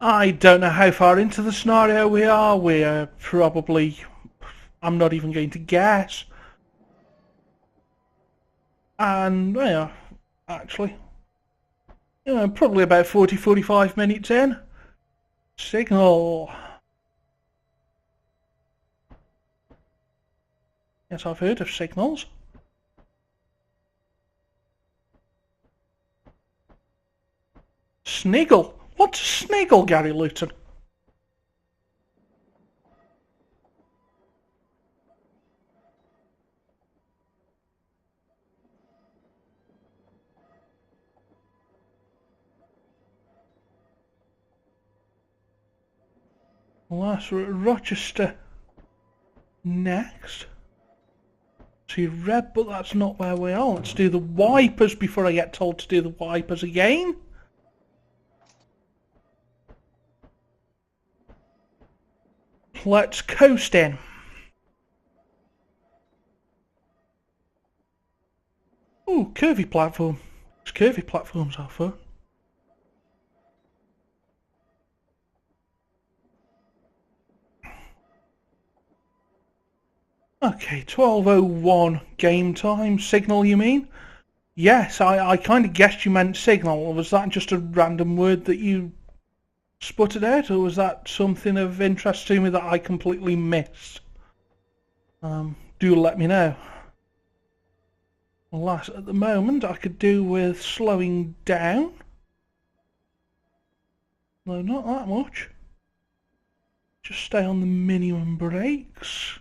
I don't know how far into the scenario we are. We're probably, I'm not even going to guess. And, yeah, actually, probably about 40-45 minutes in. Signal. Yes, I've heard of signals. Sniggle. What's a sniggle, Gary Luton? Well, that's Rochester next. See red, but that's not where we are. Let's do the wipers before I get told to do the wipers again. Let's coast in. Ooh, curvy platform. Curvy platforms are fun. Okay, 12:01 game time. Signal, you mean? Yes, I kind of guessed you meant signal. Or was that just a random word that you sputtered out, or was that something of interest to me that I completely missed? Do let me know. Alas, at the moment I could do with slowing down. No, not that much. Just stay on the minimum brakes.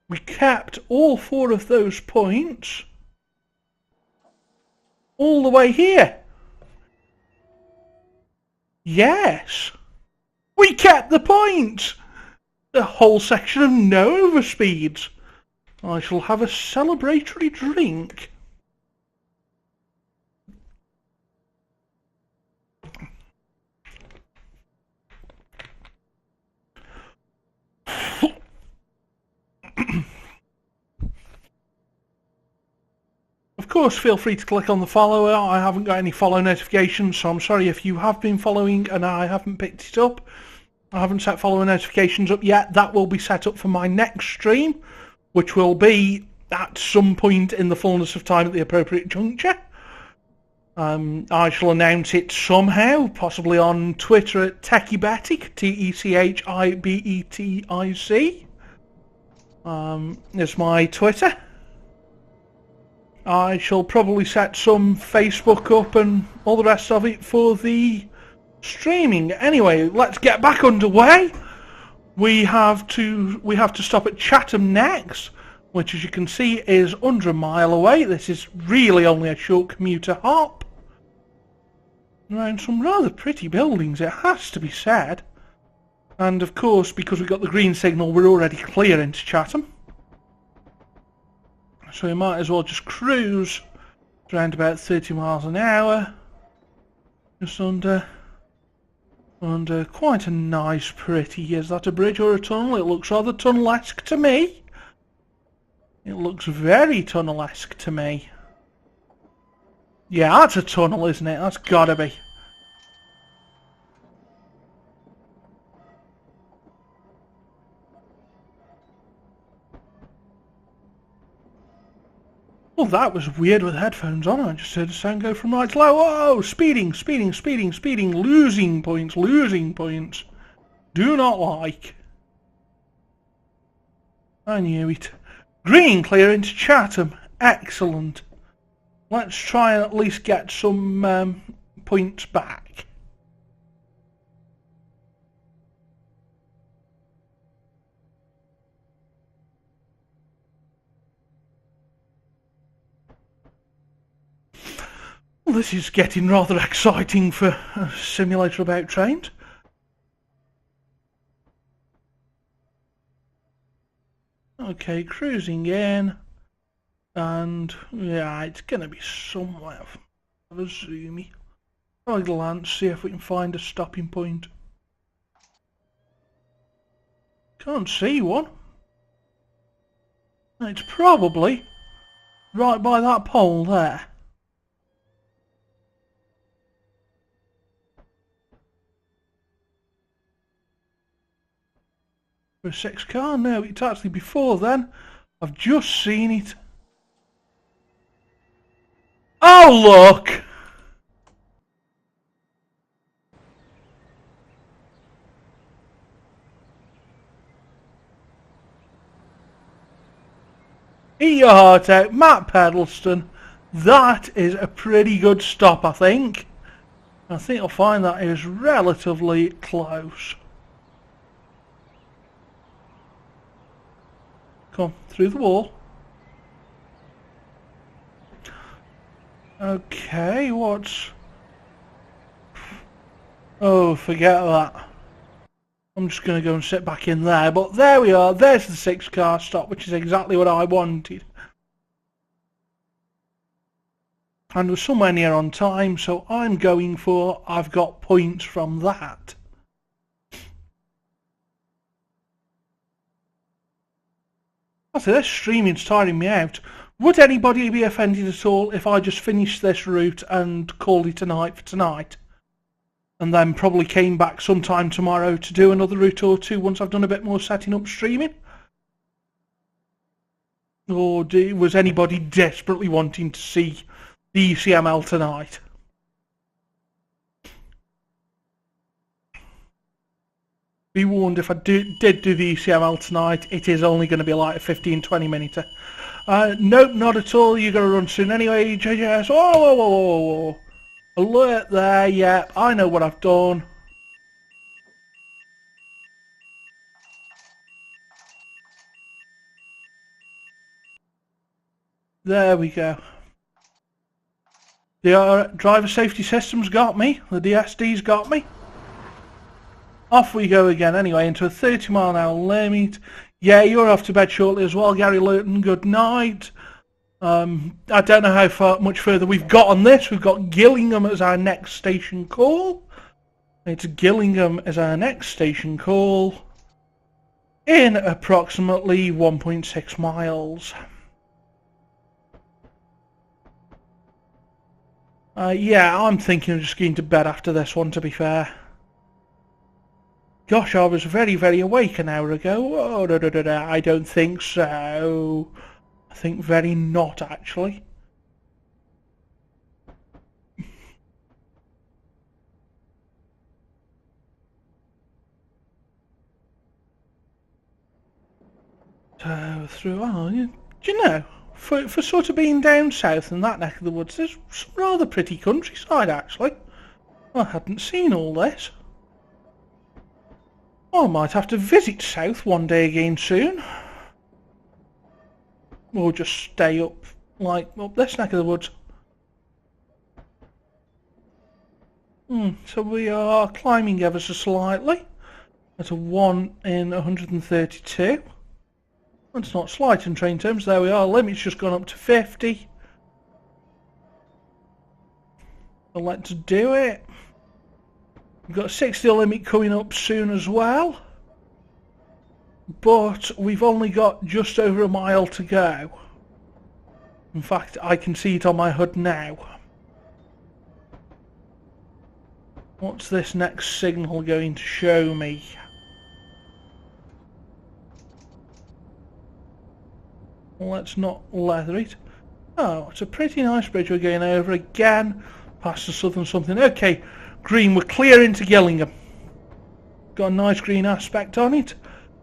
We kept all 4 of those points all the way here. Yes, we kept the points. The whole section of no overspeeds. I shall have a celebratory drink. Of course, feel free to click on the follow. I haven't got any follow notifications, so I'm sorry if you have been following and I haven't picked it up. I haven't set follow notifications up yet. That will be set up for my next stream, which will be at some point in the fullness of time at the appropriate juncture. I shall announce it somehow, possibly on Twitter at TechieBetic, TECHIBETIC. Is my Twitter. I shall probably set some Facebook up and all the rest of it for the streaming. Anyway, let's get back underway. We have to stop at Chatham next, which, as you can see, is under a mile away. This is really only a short commuter hop. Around some rather pretty buildings, it has to be said. And of course, because we got the green signal, we're already clear into Chatham. So we might as well just cruise around about 30 miles an hour. Just under quite a nice, pretty, is that a bridge or a tunnel? It looks rather tunnel-esque to me. It looks very tunnel-esque to me. Yeah, that's a tunnel, isn't it? That's gotta be. Well, that was weird with headphones on. I just heard the sound go from right to low. Whoa! Speeding, speeding, speeding, speeding. Losing points, losing points. Do not like. I knew it. Green clear into Chatham. Excellent. Let's try and at least get some points back. Well, this is getting rather exciting for a simulator about trains. Okay, cruising in. And yeah, it's gonna be somewhere. Have a zoomy. I'll glance, see if we can find a stopping point. Can't see one. It's probably right by that pole there. For a 6 car? No, it's actually before then. I've just seen it. Oh, look! Eat your heart out, Matt Pedleston. That is a pretty good stop, I think. I think I'll find that is relatively close. Come through the wall. Okay, what's... Oh, forget that. I'm just going to go and sit back in there. But there we are. There's the 6 car stop, which is exactly what I wanted. And we're somewhere near on time, so I'm going for... I've got points from that. After this, streaming's tiring me out. Would anybody be offended at all if I just finished this route and called it a night for tonight? And then probably came back sometime tomorrow to do another route or two once I've done a bit more setting up streaming? Or was anybody desperately wanting to see the ECML tonight? Be warned, if I did do the ECML tonight, it is only going to be like a 15-20 minute. Nope, not at all. You're going to run soon anyway, JJS. Whoa, whoa, whoa, whoa, whoa. Alert there, yeah, I know what I've done. There we go. The driver safety system's got me. The DSD's got me. Off we go again anyway, into a 30 mile an hour limit. Yeah, you're off to bed shortly as well, Gary Lurton. Good night. I don't know how much further we've got on this. We've got Gillingham as our next station call. It's Gillingham as our next station call in approximately 1.6 miles. Yeah, I'm thinking of just going to bed after this one, to be fair. Gosh, I was very, very awake an hour ago. Oh, I don't think so. I think very not, actually. So, through... Oh, do you know? For sort of being down south in that neck of the woods, there's some rather pretty countryside actually. I hadn't seen all this. I might have to visit south one day again soon. Or just stay up, like, up this neck of the woods. So we are climbing ever so slightly. At a 1 in 132. That's not slight in train terms. There we are. Limit's just gone up to 50. So let's do it. We've got a 60 limit coming up soon as well. But we've only got just over a mile to go. In fact, I can see it on my HUD now. What's this next signal going to show me? Let's not leather it. Oh, it's a pretty nice bridge we're going over again. Past the southern something. Okay, green, we're clear into Gillingham. Got a nice green aspect on it.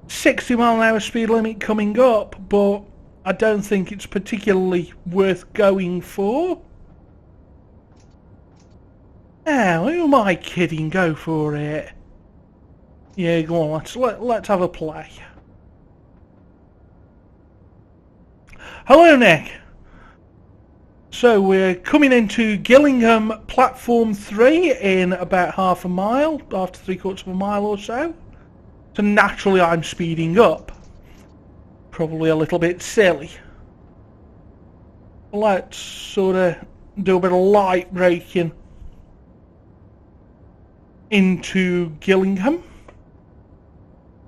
60 mile an hour speed limit coming up, but I don't think it's particularly worth going for. Now, who am I kidding? Go for it. Yeah, go on, let's have a play. Hello, Nick. So we're coming into Gillingham platform 3 in about half a mile, after 3/4 of a mile or so. So naturally I'm speeding up. Probably a little bit silly. Let's sort of do a bit of light braking into Gillingham.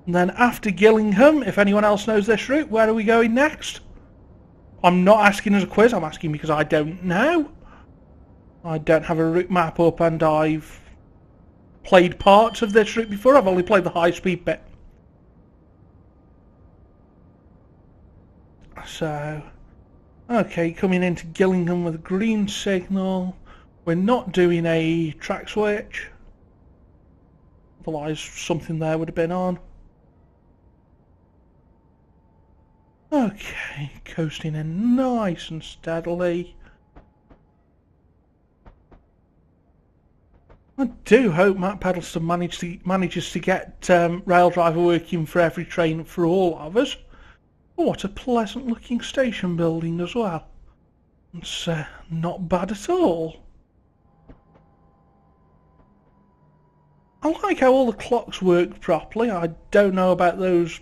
And then after Gillingham, if anyone else knows this route, where are we going next? I'm not asking as a quiz, I'm asking because I don't know. I don't have a route map up and I've played parts of this route before. I've only played the high speed bit. So, okay, coming into Gillingham with a green signal. We're not doing a track switch. Otherwise something there would have been on. Okay, coasting in nice and steadily. I do hope Matt Pedleston manages to get Raildriver working for every train for all of us. Oh, what a pleasant looking station building as well. It's not bad at all. I like how all the clocks work properly. I don't know about those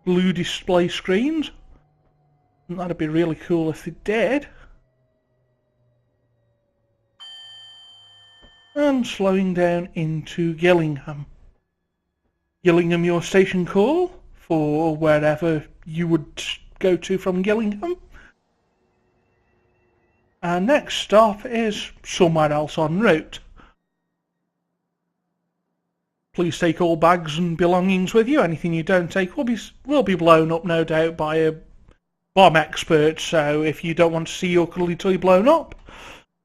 blue display screens. That'd be really cool if they did. And slowing down into Gillingham. Gillingham, your station call for wherever you would go to from Gillingham. Our next stop is somewhere else en route. Please take all bags and belongings with you. Anything you don't take will be blown up, no doubt, by a bomb expert. So if you don't want to see your cuddly toy blown up,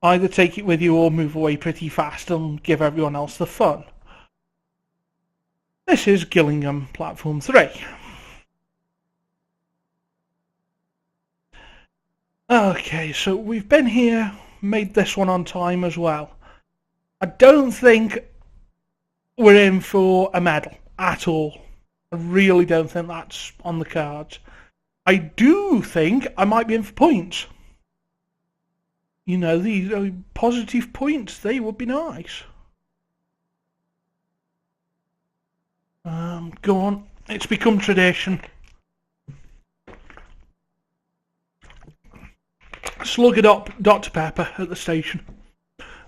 either take it with you or move away pretty fast and give everyone else the fun. This is Gillingham Platform 3. Okay, so we've been here, made this one on time as well. I don't think we're in for a medal at all. I really don't think that's on the cards. I do think I might be in for points. You know, these positive points, they would be nice. Go on, it's become tradition. Slug it up, Dr. Pepper at the station.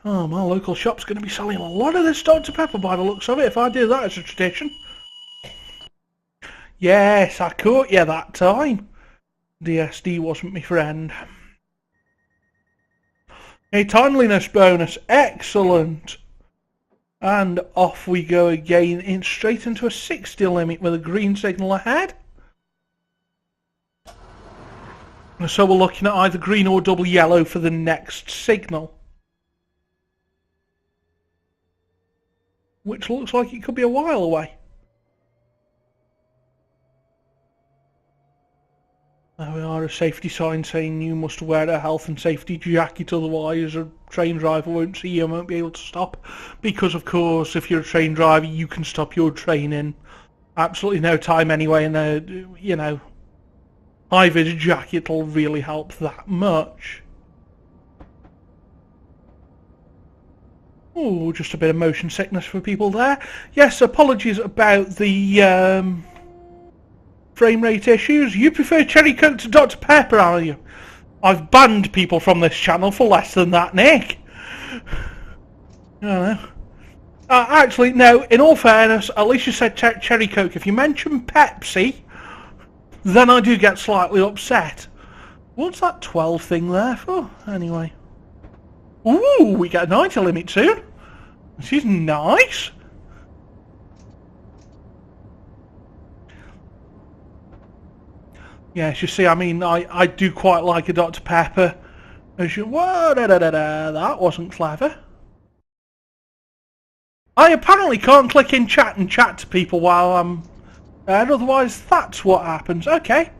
Oh, my local shop's going to be selling a lot of this Dr. Pepper by the looks of it, if I do that as a tradition. Yes, I caught you that time. DSD wasn't my friend. A timeliness bonus, excellent. And off we go again, straight into a 60 limit with a green signal ahead. So we're looking at either green or double yellow for the next signal. Which looks like it could be a while away. There we are, a safety sign saying you must wear a health and safety jacket, otherwise a train driver won't see you and won't be able to stop. Because of course, if you're a train driver, you can stop your train in absolutely no time anyway, and high vis jacket will really help that much. Oh, just a bit of motion sickness for people there. Yes, apologies about the frame rate issues. You prefer Cherry Coke to Dr. Pepper, are you? I've banned people from this channel for less than that, Nick. I don't know. Actually, no, in all fairness, at least you said Cherry Coke. If you mention Pepsi, then I do get slightly upset. What's that 12 thing there for? Anyway. Ooh, we get a 90 limit soon. This is nice. Yes, you see, I mean, I do quite like a Dr. Pepper. Whoa, that wasn't clever. I apparently can't click in chat and chat to people while I'm there, otherwise that's what happens. Okay.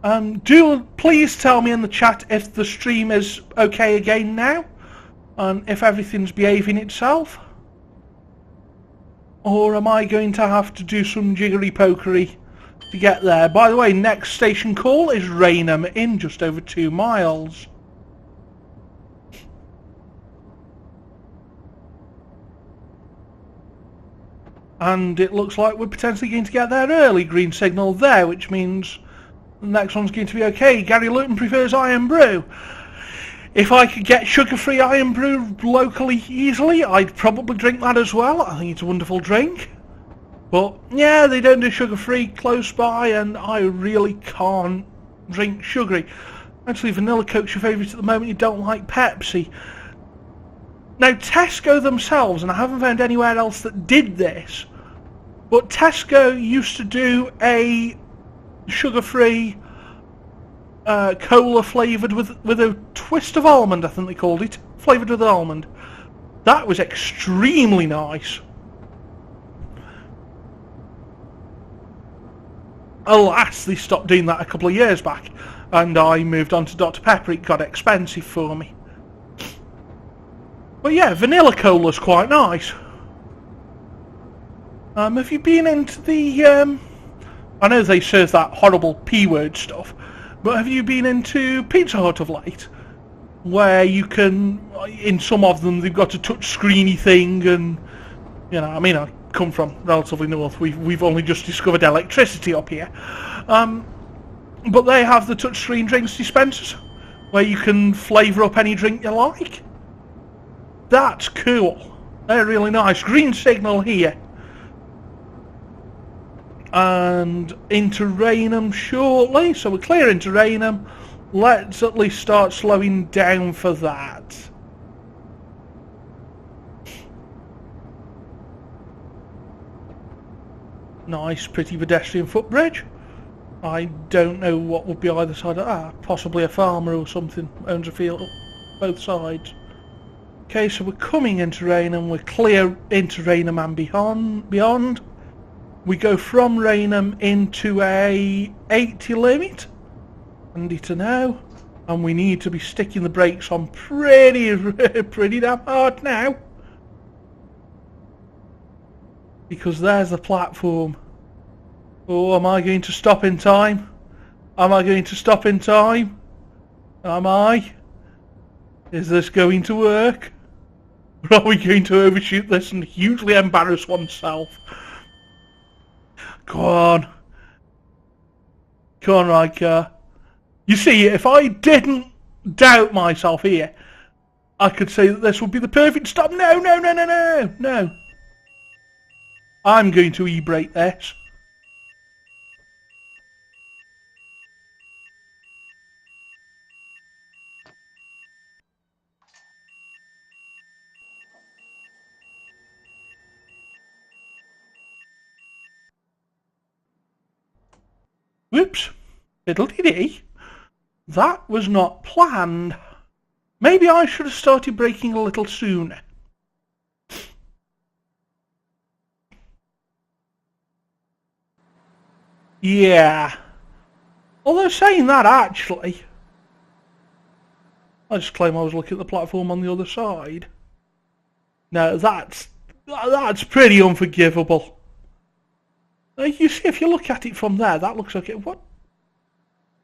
Do please tell me in the chat if the stream is okay again now, and if everything's behaving itself. Or am I going to have to do some jiggery pokery to get there? By the way, next station call is Raynham, in just over 2 miles. And it looks like we're potentially going to get there early. Green signal there, which means the next one's going to be okay. Gary Luton prefers Iron Brew. If I could get sugar-free Iron Brew locally easily, I'd probably drink that as well. I think it's a wonderful drink. But yeah, they don't do sugar-free close by, and I really can't drink sugary. Actually, vanilla Coke's your favourite at the moment. You don't like Pepsi. Now, Tesco themselves, and I haven't found anywhere else that did this, but Tesco used to do a sugar-free cola flavoured with a twist of almond, I think they called it. Flavoured with almond. That was extremely nice. Alas, they stopped doing that a couple of years back, and I moved on to Dr. Pepper. It got expensive for me. But yeah, vanilla cola's quite nice. Have you been into the... I know they serve that horrible P-word stuff, but have you been into Pizza Hut of late? Where you can... In some of them, they've got a touch-screeny thing, and... You know, I mean, I come from relatively north. We've only just discovered electricity up here. But they have the touchscreen drinks dispensers, where you can flavour up any drink you like. That's cool. They're really nice. Green signal here. And into Raynham shortly. So we're clear into Raynham. Let's at least start slowing down for that. Nice, pretty pedestrian footbridge. I don't know what would be either side of that. Possibly a farmer or something owns a field both sides. Okay, so we're coming into Raynham, we're clear into Raynham and beyond. We go from Raynham into a 80 limit, handy to know, and we need to be sticking the brakes on pretty damn hard now. Because there's the platform. Oh, am I going to stop in time? Am I going to stop in time? Am I? Is this going to work? Or are we going to overshoot this and hugely embarrass oneself? Go on. Come on, Riker. You see, if I didn't doubt myself here, I could say that this would be the perfect stop. No, no, no, no, no, no. I'm going to e-brake this. Whoops. Fiddle-dee-dee. That was not planned. Maybe I should have started braking a little sooner. Yeah. Although saying that, actually, I just claim I was looking at the platform on the other side. No, that's pretty unforgivable. You see, if you look at it from there, that looks like it. What?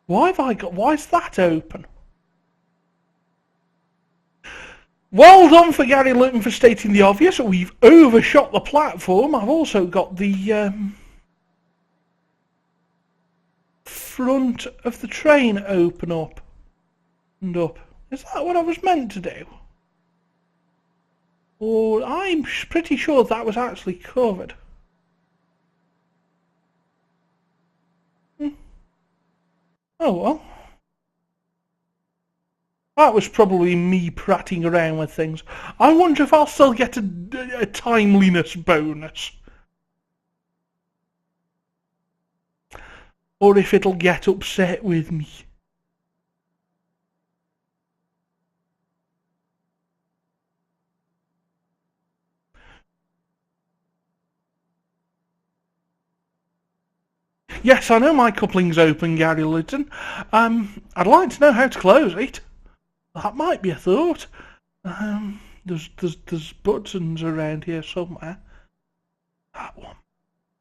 Why have I got? Why is that open? Well done for Gary Luton for stating the obvious. We've overshot the platform. I've also got the front of the train open up and up. Is that what I was meant to do? Or I'm pretty sure that was actually covered. Oh well. That was probably me prattling around with things. I wonder if I'll still get a timeliness bonus. Or if it'll get upset with me. Yes, I know my coupling's open, Gary Luton. I'd like to know how to close it. That might be a thought. There's buttons around here somewhere. That one.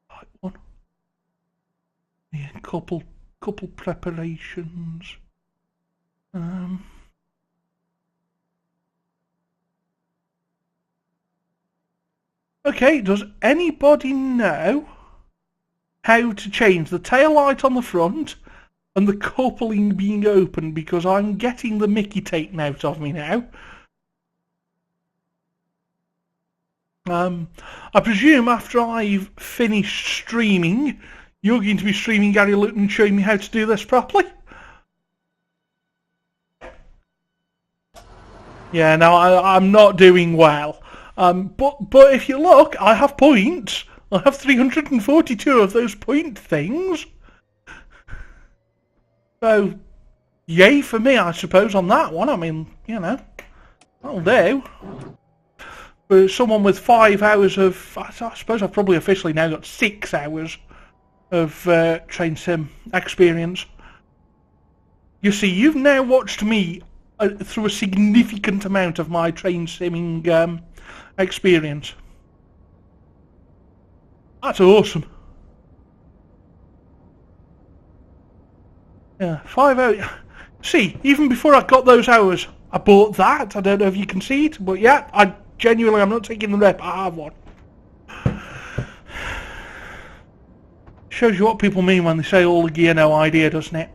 That one. Yeah, couple preparations. Okay, does anybody know how to change the tail light on the front and the coupling being open, because I'm getting the Mickey taken out of me now. I presume after I've finished streaming, you're going to be streaming Gary Luton showing me how to do this properly? Yeah, no, I'm not doing well. But if you look, I have points. I have 342 of those point things. So, yay for me, I suppose, on that one. I mean, you know, that'll do. But someone with 5 hours of... I suppose I've probably officially now got 6 hours of train sim experience. You see, you've now watched me through a significant amount of my train simming experience. That's awesome. Yeah, 5 hours. See, even before I got those hours, I bought that. I don't know if you can see it, but yeah, I'm not taking the rep. I have one. Shows you what people mean when they say all the gear, no idea, doesn't it?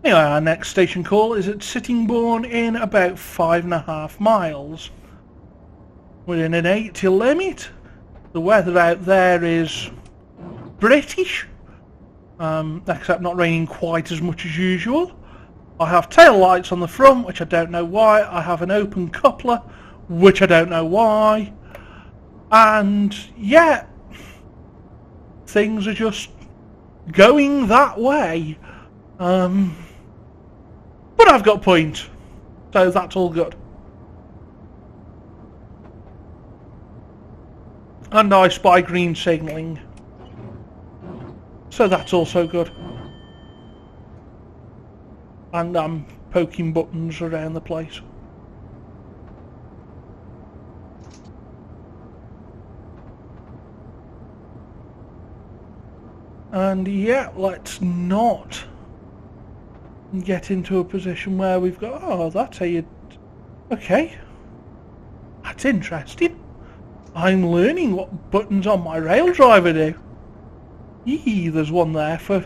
Anyway, our next station call is at Sittingbourne in about 5.5 miles. We're in an 80 limit. The weather out there is British, except not raining quite as much as usual. I have tail lights on the front, which I don't know why. I have an open coupler, which I don't know why. And yeah, things are just going that way. But I've got points, so that's all good. And I spy green signalling, so that's also good. And I'm poking buttons around the place. And yeah, let's not get into a position where we've got, oh, that's how you... Okay. That's interesting. I'm learning what buttons on my rail driver do. Eee, there's one there for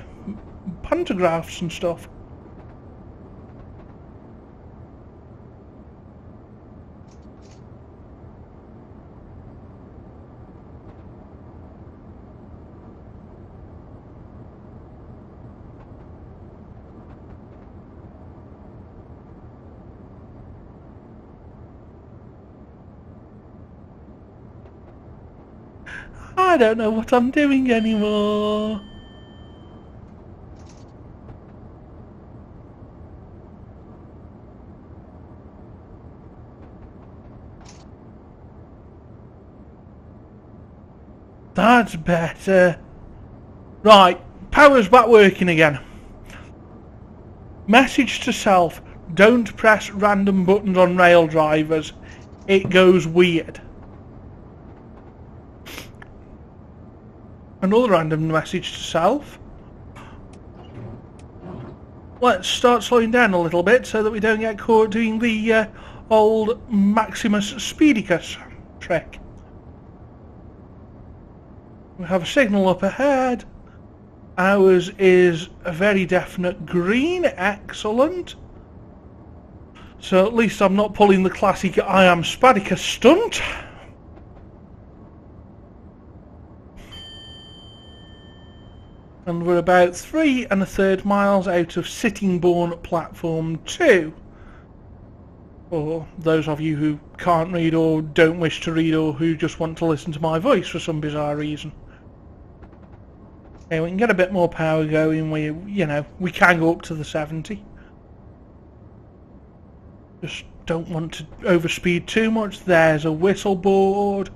pantographs and stuff. I don't know what I'm doing anymore. That's better. Right, power's back working again. Message to self, don't press random buttons on rail drivers. It goes weird. Another random message to self. Let's start slowing down a little bit so that we don't get caught doing the old Maximus Speedicus trick. We have a signal up ahead. Ours is a very definite green. Excellent. So at least I'm not pulling the classic I am Spadicus stunt. And we're about 3 1/3 miles out of Sittingbourne Platform 2. For those of you who can't read or don't wish to read or who just want to listen to my voice for some bizarre reason. Okay, we can get a bit more power going. We can go up to the 70. Just don't want to overspeed too much. There's a whistle board.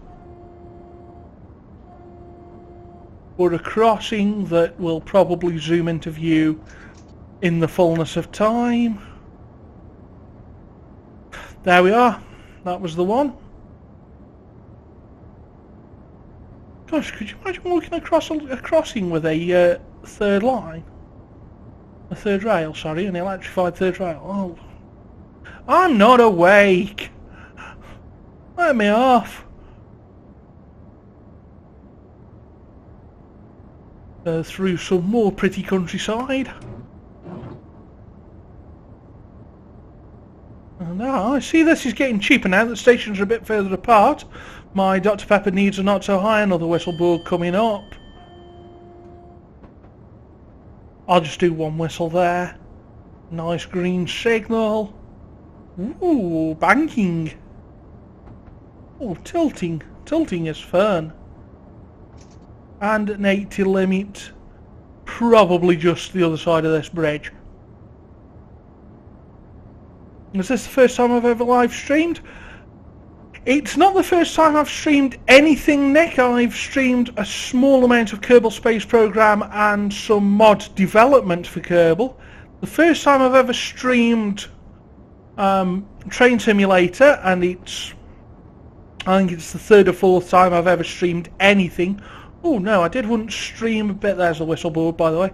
For a crossing that will probably zoom into view in the fullness of time. There we are. That was the one. Gosh, could you imagine walking across a crossing with a third line? A third rail, sorry, an electrified third rail. Oh, I'm not awake. Let me off. Through some more pretty countryside. And I see this is getting cheaper now that stations are a bit further apart. My Dr. Pepper needs are not so high. Another whistle board coming up. I'll just do one whistle there. Nice green signal. Ooh, banking. Oh, tilting. Tilting is fun. And an 80 limit, probably just the other side of this bridge. Is this the first time I've ever live streamed? It's not the first time I've streamed anything, Nick. I've streamed a small amount of Kerbal Space Program and some mod development for Kerbal. The first time I've ever streamed Train Simulator, and I think it's the 3rd or 4th time I've ever streamed anything. Oh no, I did once stream a bit. There's a whistle board, by the way.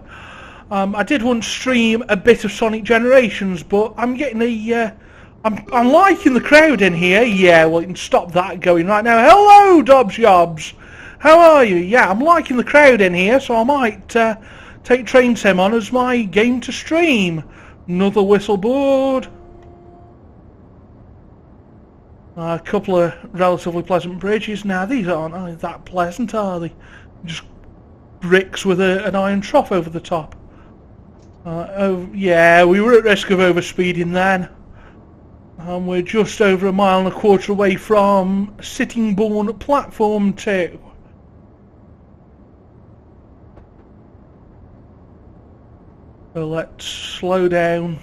I did once stream a bit of Sonic Generations, but I'm getting I'm liking the crowd in here. Yeah, well, you can stop that going right now. Hello, Dobbs Yobs. How are you? Yeah, I'm liking the crowd in here, so I might take Train Sim on as my game to stream. Another whistle board. A couple of relatively pleasant bridges. Now, these aren't that pleasant, are they? Just bricks with an iron trough over the top. Oh, yeah, we were at risk of overspeeding then. And we're just over 1.25 miles away from Sittingbourne Platform 2. So let's slow down.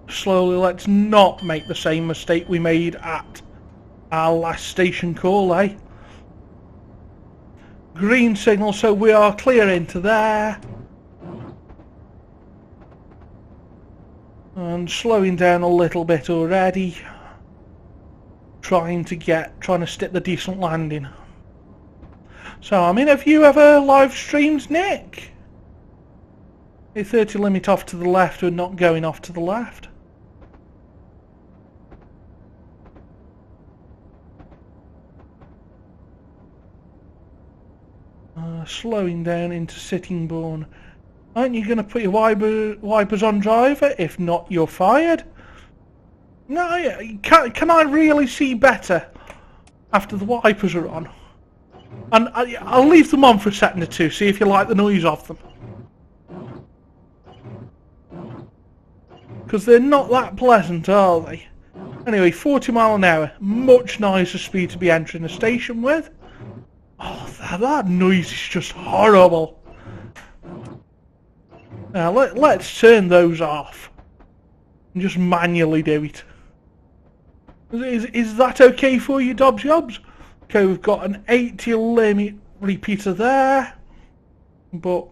Slowly, let's not make the same mistake we made at our last station call, eh? Green signal, so we are clear into there. And slowing down a little bit already. Trying to stick the decent landing. So, I mean, have you ever live streamed, Nick? A 30 limit off to the left, we're not going off to the left. Slowing down into Sittingbourne. Aren't you going to put your wipers on, driver? If not, you're fired. No, can I really see better after the wipers are on? And I'll leave them on for a second or two, see if you like the noise of them. Because they're not that pleasant, are they? Anyway, 40 miles an hour. Much nicer speed to be entering a station with. Oh, that noise is just horrible. Now, let's turn those off. And just manually do it. Is that okay for you, Dobbs Yobs? Okay, we've got an 80 limit repeater there. but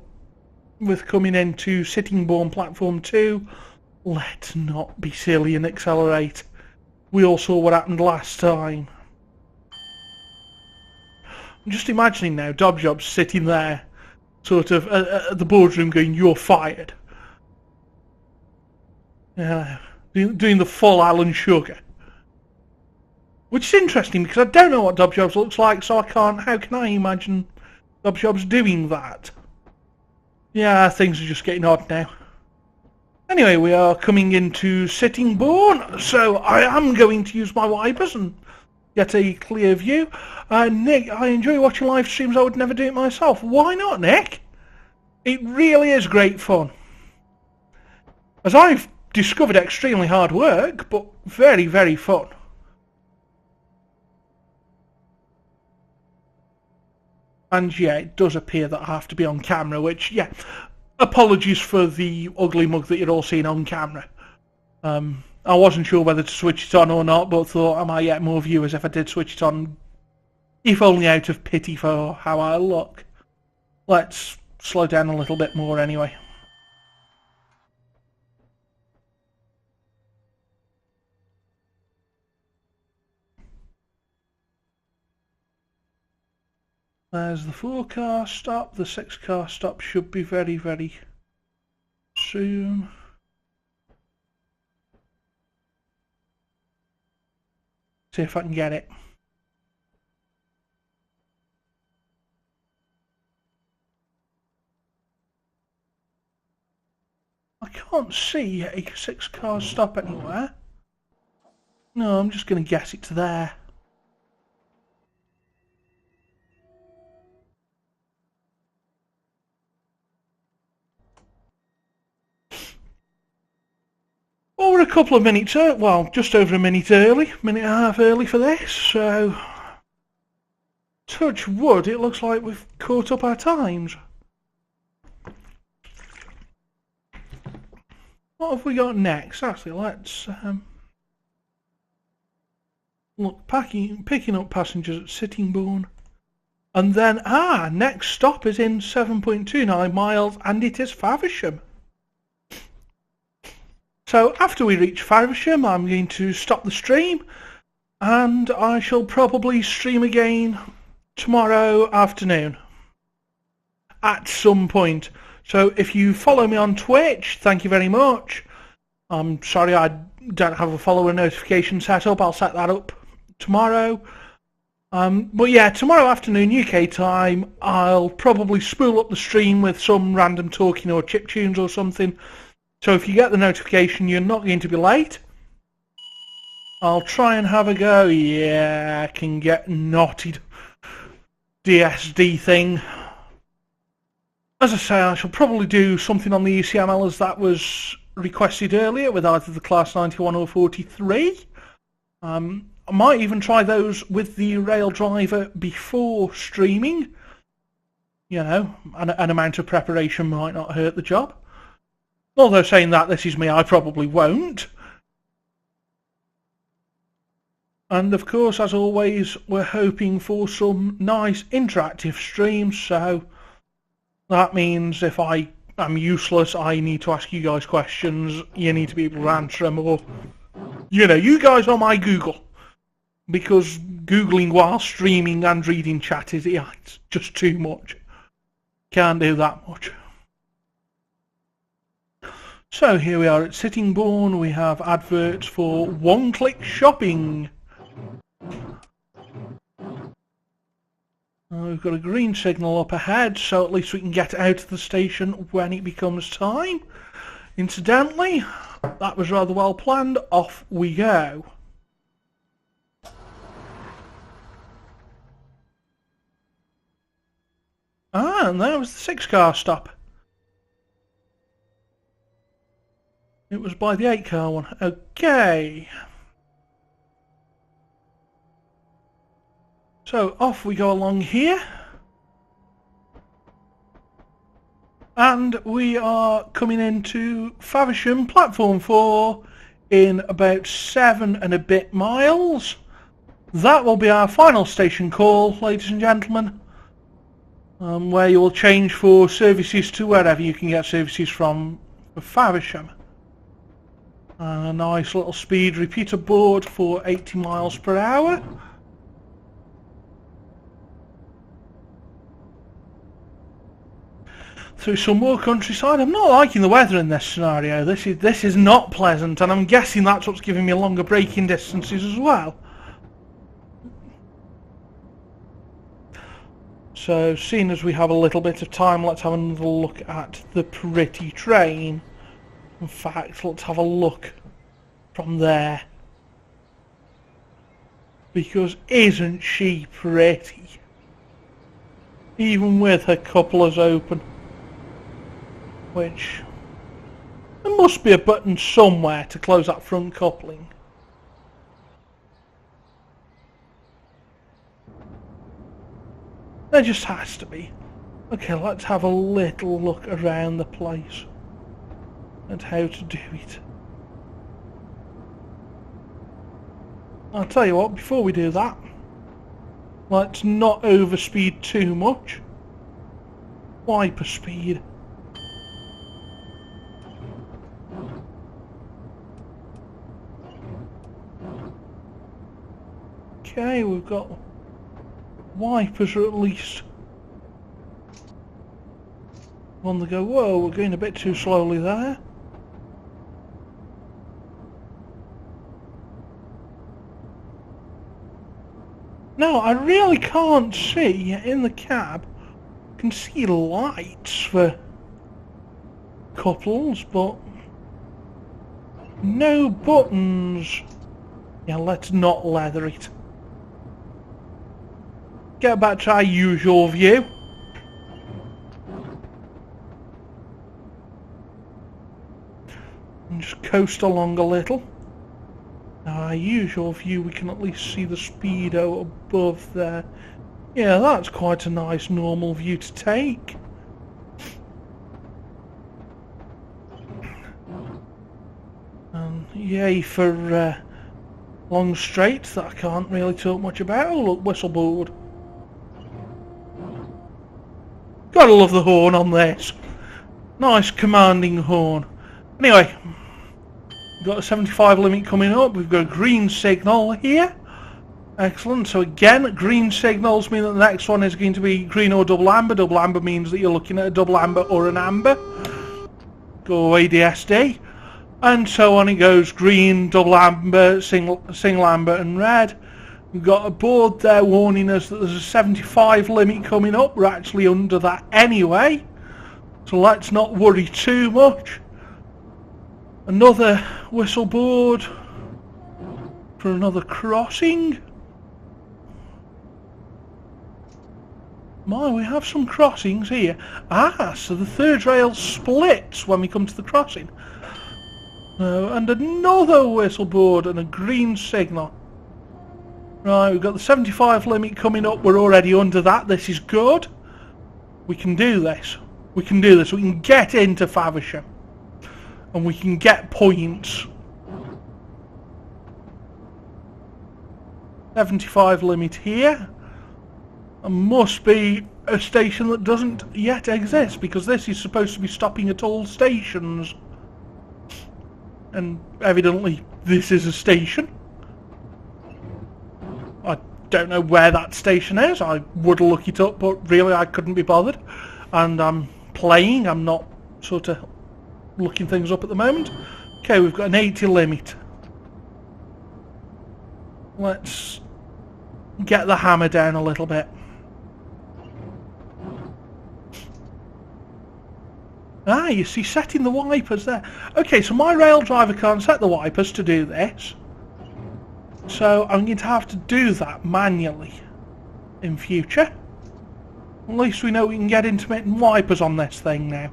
with coming into Sittingbourne Platform 2, let's not be silly and accelerate. We all saw what happened last time. I'm just imagining now Dobjob sitting there, sort of at the boardroom going, "You're fired." Doing the full Alan Sugar. Which is interesting because I don't know what Dobjobs looks like, so how can I imagine Dobjobs doing that? Yeah, things are just getting odd now. Anyway, we are coming into Sittingbourne, so I am going to use my wipers and get a clear view. Nick, I enjoy watching live streams. I would never do it myself. Why not, Nick? It really is great fun. As I've discovered, extremely hard work, but very, very fun. And yeah, it does appear that I have to be on camera, which, yeah, apologies for the ugly mug that you're all seeing on camera. I wasn't sure whether to switch it on or not, but thought I might get more viewers if I did switch it on, if only out of pity for how I look. Let's slow down a little bit more anyway. There's the 4-car stop. The 6-car stop should be very, very soon. See if I can get it. I can't see a 6-car stop anywhere. No, I'm just going to guess it's there. Well, we're a couple of minutes early, well, just over a minute early, minute and a half early for this, so touch wood, it looks like we've caught up our times. What have we got next? Actually, let's look, picking up passengers at Sittingbourne. And then, next stop is in 7.29 miles, and it is Faversham. So after we reach Faversham, I'm going to stop the stream, and I shall probably stream again tomorrow afternoon at some point. So if you follow me on Twitch, thank you very much. I'm sorry I don't have a follower notification set up. I'll set that up tomorrow. But yeah, tomorrow afternoon UK time, I'll probably spool up the stream with some random talking or chiptunes or something. So if you get the notification, you're not going to be late. I'll try and have a go. Yeah, I can get knotted. DSD thing. As I say, I shall probably do something on the ECML as that was requested earlier with either the Class 91 or 43. I might even try those with the rail driver before streaming. You know, an amount of preparation might not hurt the job. Although saying that, this is me, I probably won't. And of course, as always, we're hoping for some nice interactive streams, so that means if I am useless, I need to ask you guys questions, you need to be able to answer them, or, you know, you guys are my Google. Because Googling while streaming and reading chat is, yeah, it's just too much. Can't do that much. So here we are at Sittingbourne. We have adverts for one-click shopping. We've got a green signal up ahead, so at least we can get out of the station when it becomes time. Incidentally, that was rather well planned. Off we go. And there was the 6-car stop. It was by the 8-car one. Okay. So off we go along here. And we are coming into Faversham Platform 4 in about 7 and a bit miles. That will be our final station call, ladies and gentlemen. where you will change for services to wherever you can get services from for Faversham. A nice little speed repeater board for 80 miles per hour. Through some more countryside. I'm not liking the weather in this scenario. This is not pleasant, and I'm guessing that's what's giving me longer braking distances as well. So, seeing as we have a little bit of time, let's have another look at the pretty train. In fact, let's have a look from there. Because isn't she pretty? Even with her couplers open. Which, there must be a button somewhere to close that front coupling. There just has to be. Okay, let's have a little look around the place and how to do it. I'll tell you what, before we do that, let's not overspeed too much. Wiper speed. Okay, we've got wipers are at least on the go. Whoa, we're going a bit too slowly there. No, I really can't see in the cab. I can see lights for couples, but no buttons. Yeah, let's not leather it. Get back to our usual view. And just coast along a little. Now our usual view, we can at least see the speedo above there. Yeah, that's quite a nice normal view to take. And yay for long straights that I can't really talk much about. Oh look, whistle board. Gotta love the horn on this. Nice commanding horn. Anyway, we've got a 75 limit coming up. We've got a green signal here. Excellent. So again, green signals mean that the next one is going to be green or double amber. Double amber means that you're looking at a double amber or an amber. Go away DSD. And so on it goes. Green, double amber, single amber and red. We've got a board there warning us that there's a 75 limit coming up. We're actually under that anyway, so let's not worry too much. Another whistle board for another crossing. My, we have some crossings here. Ah, so the third rail splits when we come to the crossing. And another whistle board and a green signal. Right, we've got the 75 limit coming up. We're already under that. This is good. We can do this. We can do this. We can get into Faversham. And we can get points. 75 limit here. There must be a station that doesn't yet exist, because this is supposed to be stopping at all stations. And evidently this is a station. I don't know where that station is. I would look it up, but really I couldn't be bothered. And I'm playing, I'm not sort of looking things up at the moment. Okay, we've got an 80 limit. Let's get the hammer down a little bit. Ah, you see, setting the wipers there. Okay, so my rail driver can't set the wipers to do this. So I'm going to have to do that manually in future. At least we know we can get intermittent wipers on this thing now.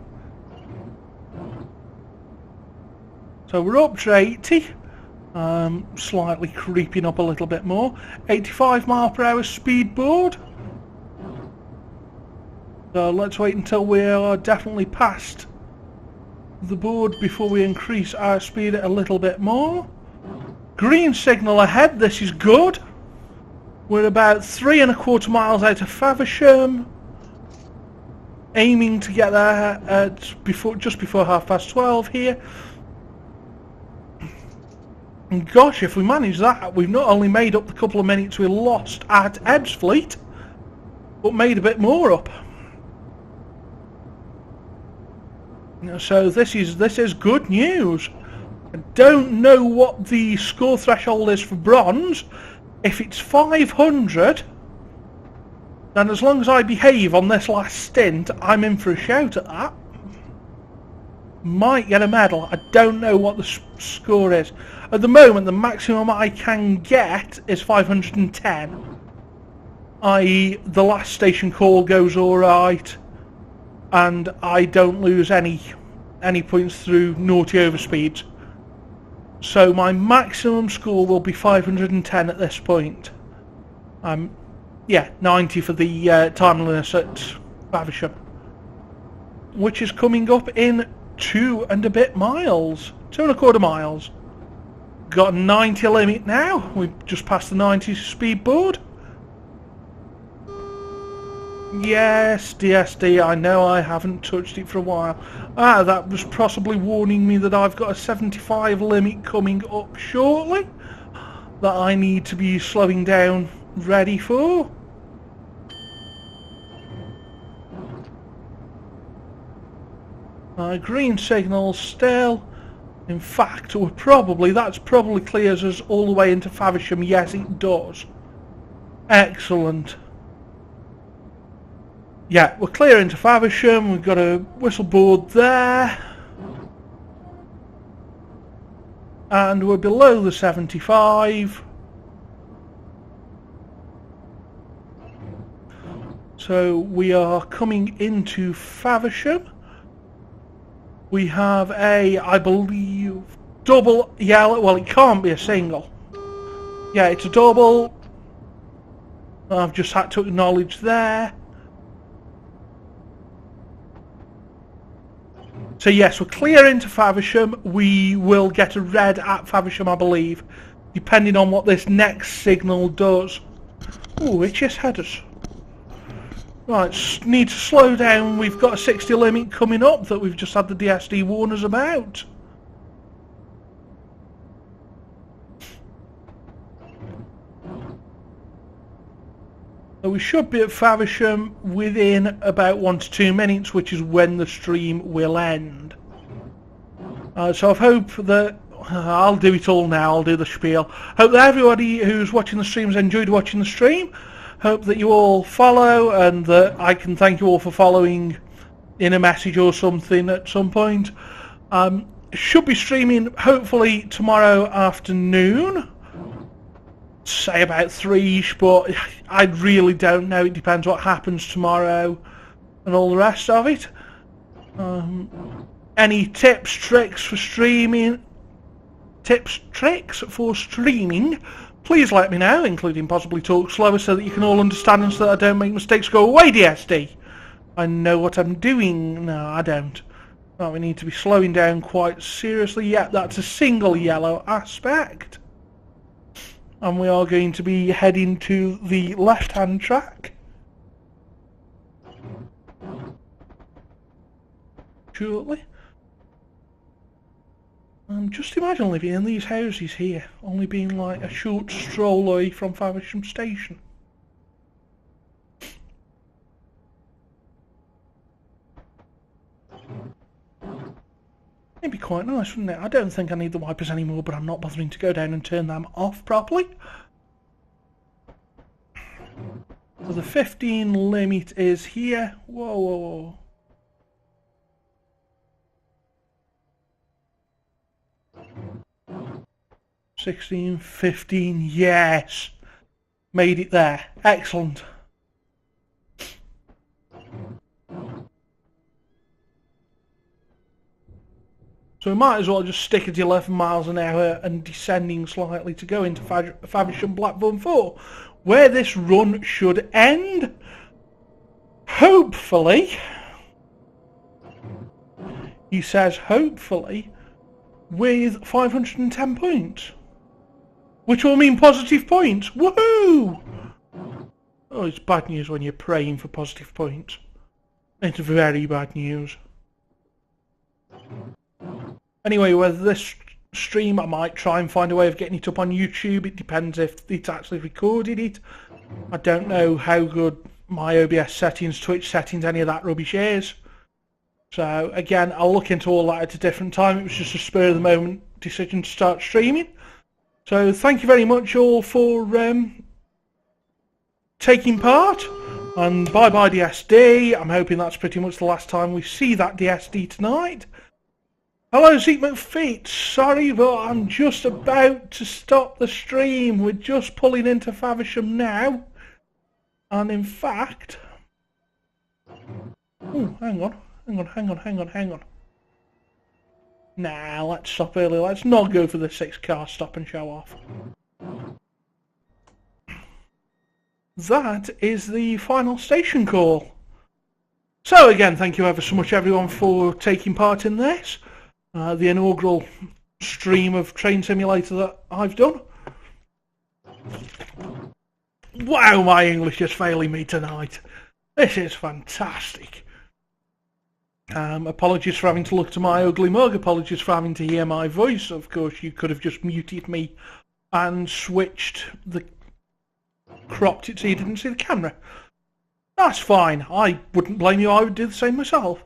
So we're up to 80. Slightly creeping up a little bit more. 85 mile per hour speed board. So let's wait until we are definitely past the board before we increase our speed a little bit more. Green signal ahead, this is good. We're about 3¼ miles out of Faversham. aiming to get there at just before 12:30 here. And gosh, if we manage that, we've not only made up the couple of minutes we lost at Ebbsfleet, but made a bit more up. So this is good news. I don't know what the score threshold is for bronze. If it's 500, then as long as I behave on this last stint, I'm in for a shout at that. Might get a medal. I don't know what the score is. At the moment, the maximum I can get is 510. I.e., the last station call goes alright, and I don't lose any points through naughty overspeeds. So my maximum score will be 510 at this point. Yeah, 90 for the timeliness at Faversham, which is coming up in 2 and a bit miles, 2.25 miles. Got a 90 limit now. We've just passed the 90 speed board. Yes, DSD, I know I haven't touched it for a while. That was possibly warning me that I've got a 75 limit coming up shortly that I need to be slowing down ready for. Green signal still. In fact, that's probably clears us all the way into Faversham. Yes, it does. Excellent. Yeah, we're clear into Faversham. We've got a whistle board there. And we're below the 75. So we are coming into Faversham. We have I believe, double yellow. Well, it can't be a single. Yeah, it's a double. I've just had to acknowledge there. So yes, we're clear into Faversham. We will get a red at Faversham, I believe, depending on what this next signal does. Ooh, it just headers. Right, need to slow down. We've got a 60 limit coming up that we've just had the DSD warn us about. So we should be at Faversham within about 1 to 2 minutes, which is when the stream will end. So I hope that I'll do it all now. I'll do the spiel. Hope that everybody who's watching the stream has enjoyed watching the stream. Hope that you all follow, and that I can thank you all for following in a message or something at some point. Should be streaming hopefully tomorrow afternoon, say about 3ish, but I really don't know. It depends what happens tomorrow and all the rest of it. Any tips, tricks for streaming? Please let me know, including possibly talk slower so that you can all understand and so that I don't make mistakes. Go away, DSD! I know what I'm doing. No, I don't. Right, we need to be slowing down quite seriously. Yeah, that's a single yellow aspect. And we are going to be heading to the left-hand track. Shortly. Just imagine living in these houses here, only being like a short stroll away from Faversham station. It'd be quite nice, wouldn't it? I don't think I need the wipers anymore, but I'm not bothering to go down and turn them off properly. So the 15 limit is here. Whoa, whoa, whoa. $16, $15, yes. Made it there. Excellent. So we might as well just stick at 11 miles an hour and descending slightly to go into Faversham Blackburn 4, where this run should end. Hopefully. He says hopefully with 510 points. Which will mean positive points. Woohoo! Oh, it's bad news when you're praying for positive points. It's very bad news. Anyway, with this stream, I might try and find a way of getting it up on YouTube. It depends if it's actually recorded it. I don't know how good my OBS settings, Twitch settings, any of that rubbish is. So again, I'll look into all that at a different time. It was just a spur of the moment decision to start streaming. So thank you very much all for taking part. And bye bye DSD. I'm hoping that's pretty much the last time we see that DSD tonight. Hello Zeke McFeet. Sorry, but I'm just about to stop the stream. We're just pulling into Faversham now. And in fact... Oh, hang on. Nah, let's stop early. Let's not go for the 6-car stop and show off. That is the final station call. So again, thank you ever so much everyone for taking part in this. The inaugural stream of Train Simulator that I've done. Wow, my English is failing me tonight. This is fantastic. Apologies for having to look to my ugly mug. Apologies for having to hear my voice. Of course, you could have just muted me and cropped it so you didn't see the camera. That's fine. I wouldn't blame you. I would do the same myself.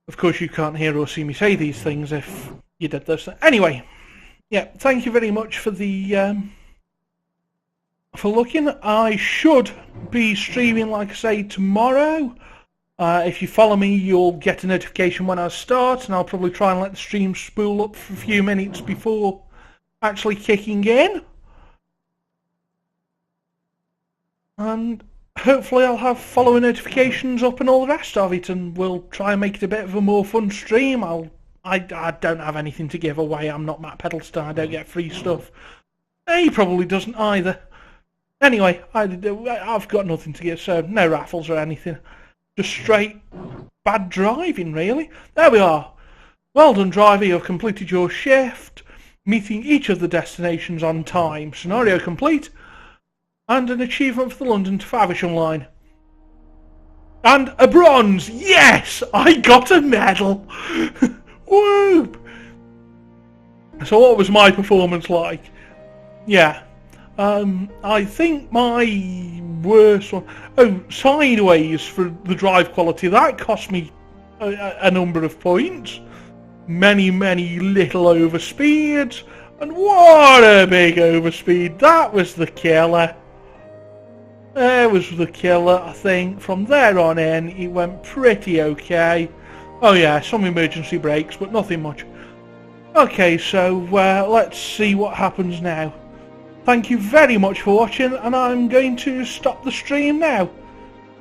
Of course, you can't hear or see me say these things if you did this. Anyway, yeah, thank you very much for the for looking. I should be streaming, like I say, tomorrow. If you follow me, you'll get a notification when I start, and I'll probably try and let the stream spool up for a few minutes before actually kicking in. And hopefully I'll have follower notifications up and all the rest of it, and we'll try and make it a bit of a more fun stream. I don't have anything to give away. I'm not Matt Pedalston. I don't get free stuff. He probably doesn't either. Anyway, I've got nothing to give, so no raffles or anything. Just straight bad driving, really. There we are. Well done, driver. You've completed your shift, meeting each of the destinations on time. Scenario complete. And an achievement for the London to Faversham line. And a bronze! Yes! I got a medal! Whoop! So what was my performance like? Yeah. I think my worst one... Oh, sideways for the drive quality. That cost me a number of points. Many little overspeeds. And what a big overspeed. That was the killer. There was the killer, I think. From there on in, it went pretty okay. Oh yeah, some emergency brakes, but nothing much. Okay, so let's see what happens now. Thank you very much for watching, and I'm going to stop the stream now.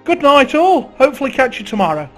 Good night all. Hopefully catch you tomorrow.